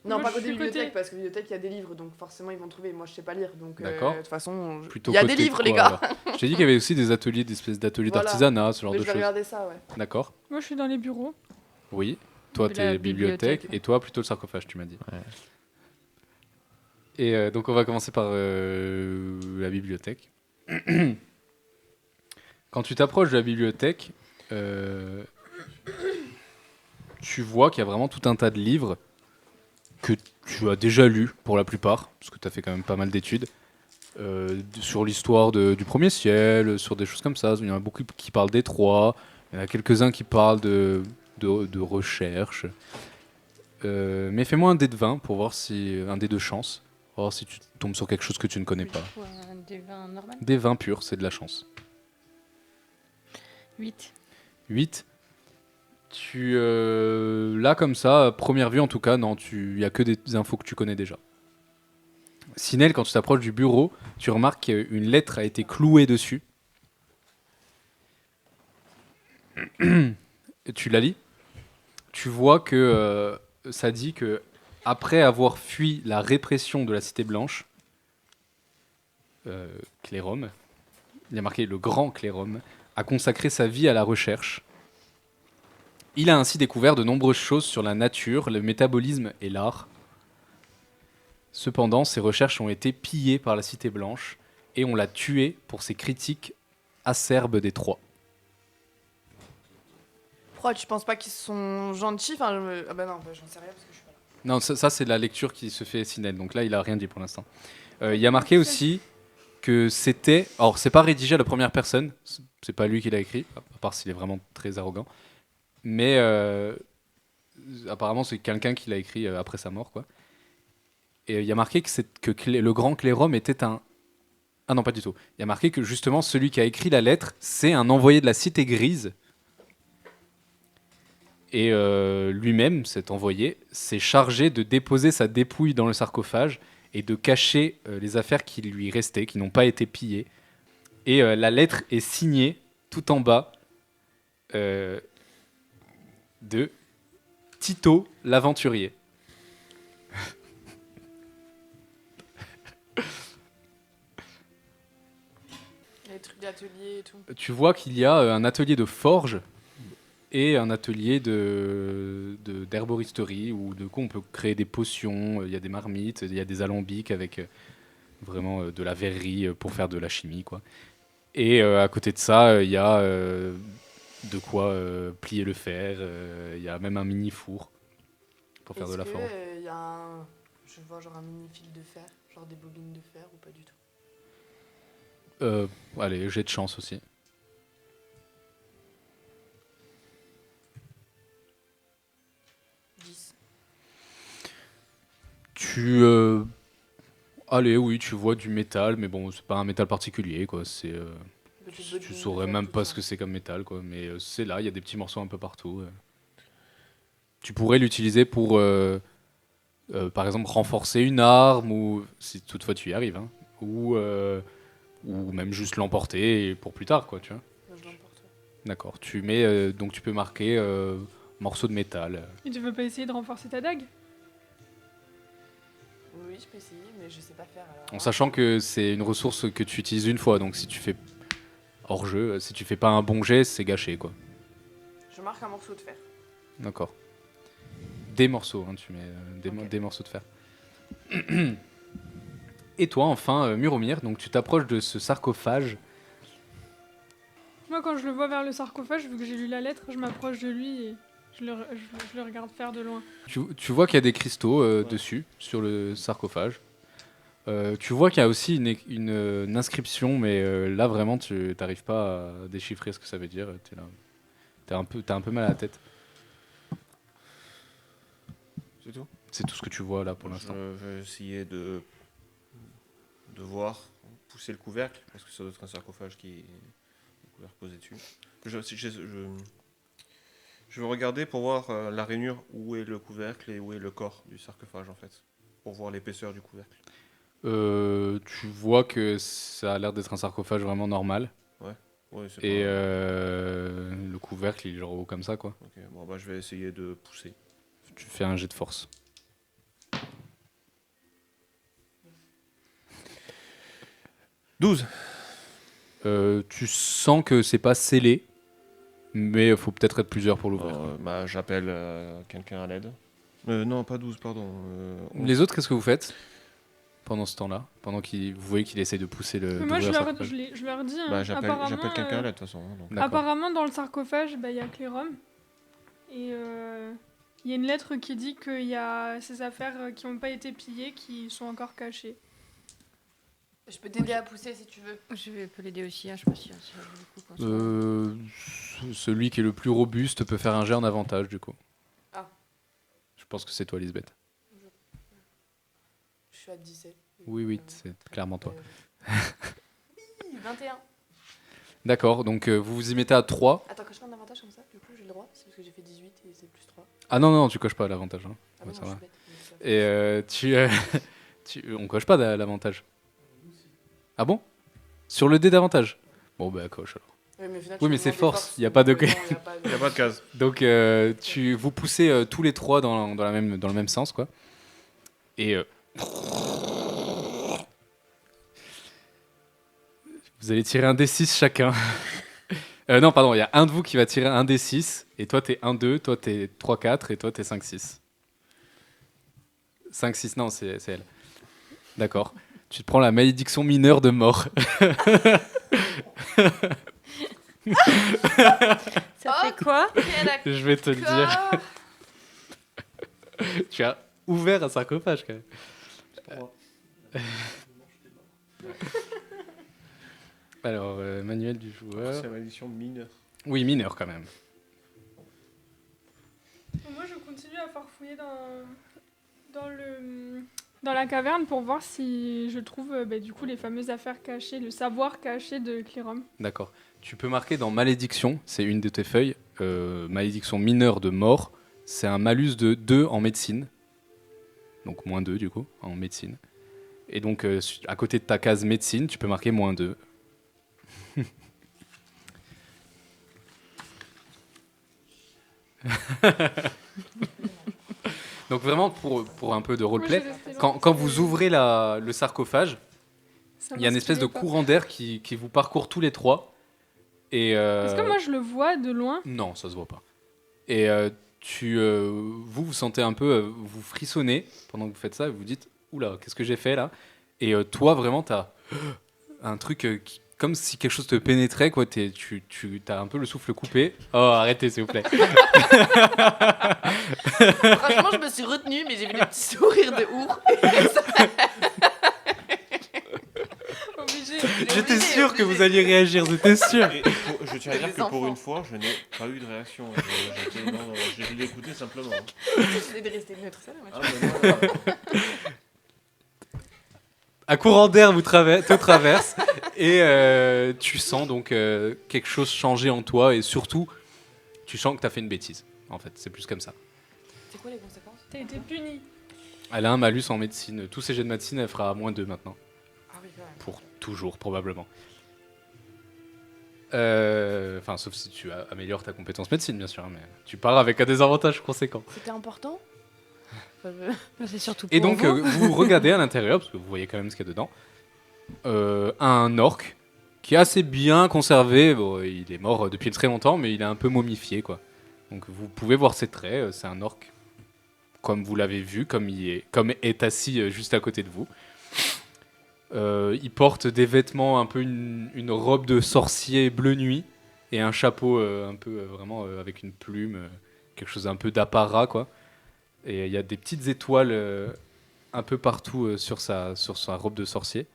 Non, Moi, pas je côté suis bibliothèque, côté- parce que bibliothèque, il y a des livres, donc forcément, ils vont trouver. Moi, je sais pas lire, donc D'accord. de toute façon, Plutôt il y a des côté livres, les quoi, gars. alors Je t'ai dit qu'il y avait aussi des ateliers, des espèces d'ateliers Voilà. d'artisanat, ce genre Mais de je vais choses. regarder ça, ouais. D'accord. Moi, je suis dans les bureaux. Oui. Toi, De t'es la bibliothèque. bibliothèque. Et toi, plutôt le sarcophage, tu m'as dit. Ouais. Et donc, on va commencer par la bibliothèque. Quand tu t'approches de la bibliothèque, tu vois qu'il y a vraiment tout un tas de livres que tu as déjà lus pour la plupart, parce que tu as fait quand même pas mal d'études, sur l'histoire du premier ciel, sur des choses comme ça. Il y en a beaucoup qui parlent des trois, il y en a quelques-uns qui parlent de recherche. Mais fais-moi un dé de 20 pour voir si un dé de chance, pour voir si tu tombes sur quelque chose que tu ne connais pas. Un des vins normal. Des 20 purs, c'est de la chance. 8. 8. Là, comme ça, à première vue en tout cas, non, il n'y a que des infos que tu connais déjà. Sinel, quand tu t'approches du bureau, tu remarques qu'une lettre a été clouée dessus. Tu la lis. Tu vois que ça dit que après avoir fui la répression de la Cité Blanche, Clérum, il y a marqué le grand Clérum, a consacré sa vie à la recherche. Il a ainsi découvert de nombreuses choses sur la nature, le métabolisme et l'art. Cependant, ses recherches ont été pillées par la Cité Blanche et on l'a tué pour ses critiques acerbes des Trois. Pourquoi tu penses pas qu'ils sont gentils? Enfin, ah bah non, bah, j'en sais rien parce que je suis pas là. Non, ça c'est la lecture qui se fait Sinel, donc là il a rien dit pour l'instant. Il y a marqué aussi que c'était... Alors c'est pas rédigé à la première personne, c'est pas lui qui l'a écrit, à part s'il est vraiment très arrogant, mais apparemment c'est quelqu'un qui l'a écrit après sa mort, quoi. Et il y a marqué que le grand Clérum était un... Ah non, pas du tout. Il y a marqué que justement celui qui a écrit la lettre, c'est un envoyé de la Cité Grise. Et lui-même, cet envoyé, s'est chargé de déposer sa dépouille dans le sarcophage et de cacher les affaires qui lui restaient, qui n'ont pas été pillées. Et la lettre est signée tout en bas de Tito l'aventurier. Les trucs d'atelier et tout. Tu vois qu'il y a un atelier de forge et un atelier d'herboristerie où de quoi on peut créer des potions, il y a des marmites, il y a des alambics avec vraiment de la verrerie pour faire de la chimie, quoi. Et à côté de ça, il y a de quoi plier le fer, il y a même un mini four pour faire de la forge. Est-ce qu'il y a un... Je vois genre un mini fil de fer, genre des bobines de fer ou pas du tout? Allez, j'ai de chance aussi. Allez, oui, tu vois du métal, mais bon, c'est pas un métal particulier, quoi. C'est, tu saurais même pas ce que c'est comme métal, quoi. Mais c'est là, il y a des petits morceaux un peu partout. Tu pourrais l'utiliser pour, par exemple, renforcer une arme, ou si toutefois tu y arrives, hein, ou même juste l'emporter pour plus tard, quoi, tu vois. Je l'emporte. D'accord. Tu mets, donc tu peux marquer morceau de métal. Et tu veux pas essayer de renforcer ta dague? Oui, je peux essayer, mais je sais pas faire alors. En sachant que c'est une ressource que tu utilises une fois, donc si tu fais hors jeu, si tu fais pas un bon jet, c'est gâché, quoi. Je marque un morceau de fer. D'accord. Des morceaux, hein, tu mets Ok. des morceaux de fer. Et toi, enfin, Muromir, donc tu t'approches de ce sarcophage. Moi, quand je le vois vers le sarcophage, vu que j'ai lu la lettre, je m'approche de lui et je le regarde faire de loin. Tu vois qu'il y a des cristaux dessus, sur le sarcophage. Tu vois qu'il y a aussi une inscription, mais là vraiment tu n'arrives pas à déchiffrer ce que ça veut dire. T'as un peu mal à la tête. C'est tout. C'est tout ce que tu vois là pour l'instant. Je vais essayer de voir, pousser le couvercle, parce que ça doit être un sarcophage qui est le couvercle posé dessus. Je vais regarder pour voir la rainure, où est le couvercle et où est le corps du sarcophage en fait, pour voir l'épaisseur du couvercle. Tu vois que ça a l'air d'être un sarcophage vraiment normal. Ouais, c'est Et pas... le couvercle il est genre haut comme ça, quoi. Ok, bon bah je vais essayer de pousser. Tu fais un jet de force. « 12. Tu sens que c'est pas scellé, mais il faut peut-être être plusieurs pour l'ouvrir. Bah j'appelle quelqu'un à l'aide. Non, pas 12, pardon. Les autres, qu'est-ce que vous faites pendant ce temps-là, pendant vous voyez qu'il essaie de pousser le. Mais moi, je d'ouvrir leur, le sarcophage. je leur dis, hein, Bah j'appelle apparemment, quelqu'un à l'aide de toute façon. Hein, donc. D'accord. apparemment, dans le sarcophage, bah, il y a Clérum. Et il y a une lettre qui dit qu'il y a ces affaires qui n'ont pas été pillées, qui sont encore cachées. Je peux t'aider à pousser si tu veux. Je peux l'aider aussi, hein, je sais pas si ça vaut le coup qu'on soit- Celui qui est le plus robuste peut faire un jet en avantage, du coup. Ah. Je pense que c'est toi, Lisbeth. Je suis à 17. Oui, c'est clairement toi. Oui, 21. D'accord, donc vous vous y mettez à 3. Attends, coche pas un avantage comme ça, du coup j'ai le droit, c'est parce que j'ai fait 18 et c'est plus 3. Ah non, tu coches pas l'avantage. Hein. Ah Ouais, oui, ça non, va. je suis bête. Et on coche pas l'avantage. Ah bon? Sur le dé d'avantage? Bon, bah coche alors. Oui, mais c'est force, il y a pas de- Il n'y a pas de case. Donc, vous poussez tous les trois dans le même sens, quoi. Et vous allez tirer un D6 chacun. Non, pardon, il y a un de vous qui va tirer un D6, et toi t'es 1-2, toi t'es 3-4, et toi t'es 5-6. 5-6, non, c'est elle. D'accord. Tu te prends la malédiction mineure de mort. Ça fait quoi? Je vais te le dire. Tu as ouvert un sarcophage, quand même. Alors, manuel du joueur. C'est la malédiction mineure. Oui, mineur, quand même. Moi, je continue à farfouiller dans la caverne pour voir si je trouve du coup les fameuses affaires cachées, le savoir caché de Clérum. D'accord. Tu peux marquer dans malédiction, c'est une de tes feuilles, malédiction mineure de mort, c'est un malus de 2 en médecine. Donc moins 2 du coup, en médecine. Et donc à côté de ta case médecine, tu peux marquer moins 2. Donc vraiment pour un peu de roleplay, quand vous ouvrez le sarcophage, il y a une espèce de courant d'air qui vous parcourt tous les trois. Et Est-ce que moi je le vois de loin? non, ça se voit pas. Et vous sentez un peu, vous frissonnez pendant que vous faites ça, et vous dites oula, qu'est-ce que j'ai fait là? Et toi vraiment t'as un truc comme si quelque chose te pénétrait, quoi. Tu as un peu le souffle coupé. Oh, arrêtez s'il vous plaît. Franchement, je me suis retenue, mais j'ai vu des petits sourires de ouf. Obligé. J'étais sûr que vous alliez réagir, j'étais sûr. Et je tiens à dire Des que pour enfants. une fois, je n'ai pas eu de réaction. J'ai dû l'écouter simplement. J'essaie de rester neutre, ça, la Ah, moitié. mais non, Un courant d'air te traverse et tu sens donc quelque chose changer en toi et surtout, tu sens que tu as fait une bêtise. En fait, c'est plus comme ça. C'est quoi les conséquences? T'as été puni. Elle a un malus en médecine. Tous ses jets de médecine, elle fera moins 2 maintenant. Ah oui, quand même. Pour toujours, probablement. Enfin, sauf si tu améliores ta compétence médecine, bien sûr. Mais tu pars avec un désavantage conséquent. C'était important? C'est surtout pour Et donc, vous. vous regardez à l'intérieur, parce que vous voyez quand même ce qu'il y a dedans, un orc qui est assez bien conservé. Bon, il est mort depuis très longtemps, mais il est un peu momifié, quoi. Donc, vous pouvez voir ses traits. C'est un orc, comme vous l'avez vu, comme est assis juste à côté de vous. Il porte des vêtements, un peu une robe de sorcier bleu nuit, et un chapeau un peu vraiment avec une plume, quelque chose un peu d'apparat, quoi. Et il y a des petites étoiles un peu partout sur sa robe de sorcier.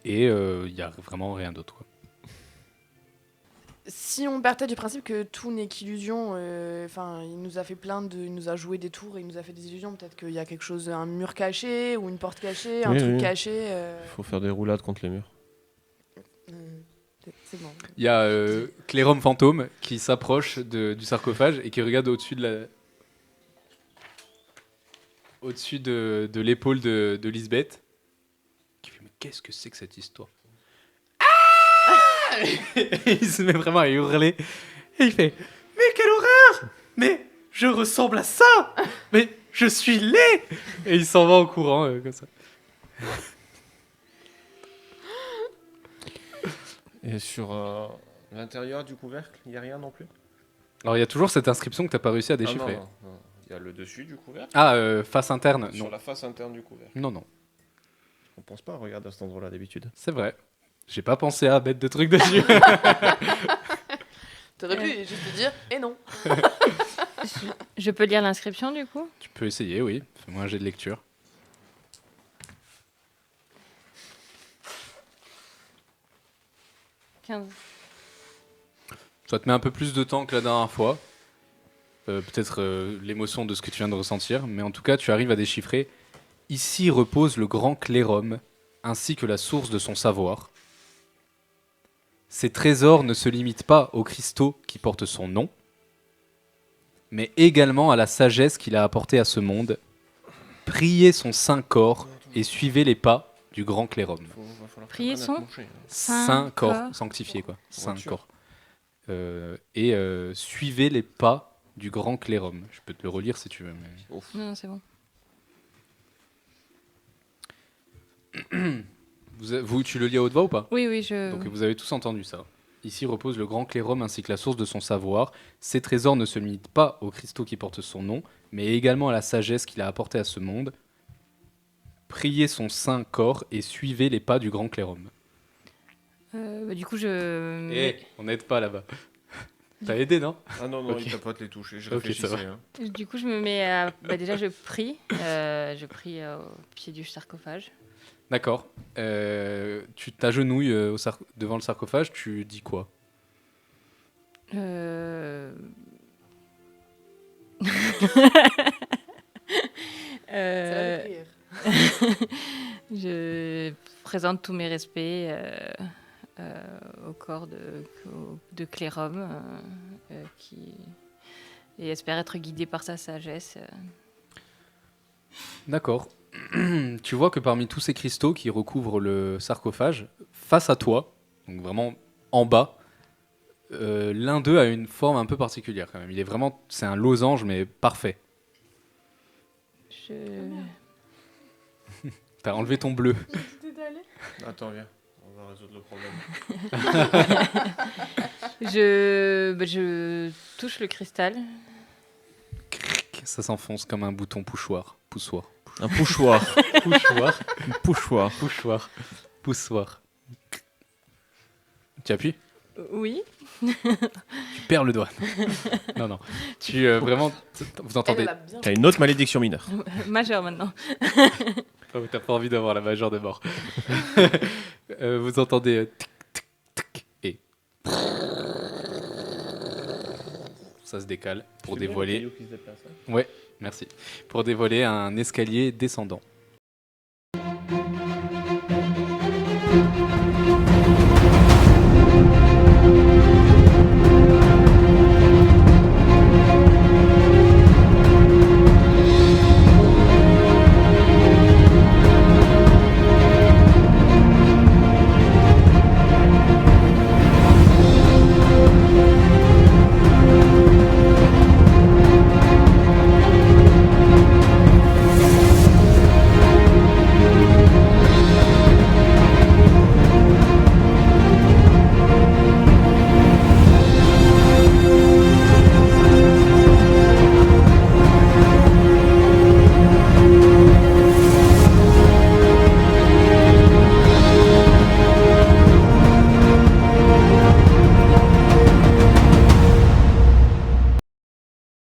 Et il n'y a vraiment rien d'autre, quoi. Si on partait du principe que tout n'est qu'illusion, il nous a fait il nous a joué des tours, il nous a fait des illusions, peut-être qu'il y a quelque chose, un mur caché, ou une porte cachée, un Oui, truc oui. caché. Il faut faire des roulades contre les murs. C'est bon. Il y a Clérum Fantôme qui s'approche du sarcophage et qui regarde au-dessus de l'épaule de Lisbeth. Qui fait, mais qu'est-ce que c'est que cette histoire? Et il se met vraiment à hurler. Et il fait, mais quelle horreur! Mais je ressemble à ça! Mais je suis laid! Et il s'en va en courant comme ça. Et sur l'intérieur du couvercle, il n'y a rien non plus? Alors il y a toujours cette inscription que t'as pas réussi à déchiffrer. Ah, non. Il y a le dessus du couvercle. Face interne, Sur non. la face interne du couvercle. Non. On pense pas à regarder à cet endroit-là d'habitude. C'est vrai. J'ai pas pensé à mettre de trucs dessus. T'aurais pu juste te dire, et non. Je peux lire l'inscription du coup? Tu peux essayer, oui. Fais-moi un jet de lecture. Ça te met un peu plus de temps que la dernière fois. Peut-être l'émotion de ce que tu viens de ressentir. Mais en tout cas, tu arrives à déchiffrer. Ici repose le grand Clérum, ainsi que la source de son savoir. Ces trésors ne se limitent pas aux cristaux qui portent son nom, mais également à la sagesse qu'il a apportée à ce monde. Priez son saint corps et suivez les pas du grand Clérum. Il va Prier son Saint corps, corps. sanctifié quoi. Saint Voiture. corps. Suivez les pas du grand clérum. Je peux te le relire si tu veux. Mais... Ouf. Non, c'est bon. Tu le lis à haute voix ou pas? Oui, oui, je. Donc vous avez tous entendu ça. Ici repose le grand clérum ainsi que la source de son savoir. Ses trésors ne se limitent pas aux cristaux qui portent son nom, mais également à la sagesse qu'il a apportée à ce monde. Priez son saint corps et suivez les pas du grand clérum. Du coup, je. On n'aide pas là-bas. T'as aidé, non? Ah non, non, Ok. il t'a pas te les toucher. Je Ok, réfléchissais. ça va. Hein. Du coup, je me mets à. Déjà, je prie. Je prie au pied du sarcophage. D'accord. Tu t'agenouilles devant le sarcophage, tu dis quoi? C'est la prière. Je présente tous mes respects au corps de Clérum qui et espère être guidé par sa sagesse. D'accord. Tu vois que parmi tous ces cristaux qui recouvrent le sarcophage, face à toi, donc vraiment en bas, l'un d'eux a une forme un peu particulière quand même. C'est un losange mais parfait. T'as enlevé ton bleu. T'es allé? Attends, viens. On va résoudre le problème. Je touche le cristal. Ça s'enfonce comme un bouton poussoir. Un poussoir. Poussoir. Poussoir. Poussoir. Tu appuies? Oui. Tu perds le doigt. Non. Tu vraiment, vous entendez. Elle a bien T'as une autre malédiction mineure. Majeur maintenant. Oh, t'as pas envie d'avoir la majeure des morts. Vous entendez tic, tic, tic, et ça se décale pour dévoiler. Ouais, merci. Pour dévoiler un escalier descendant.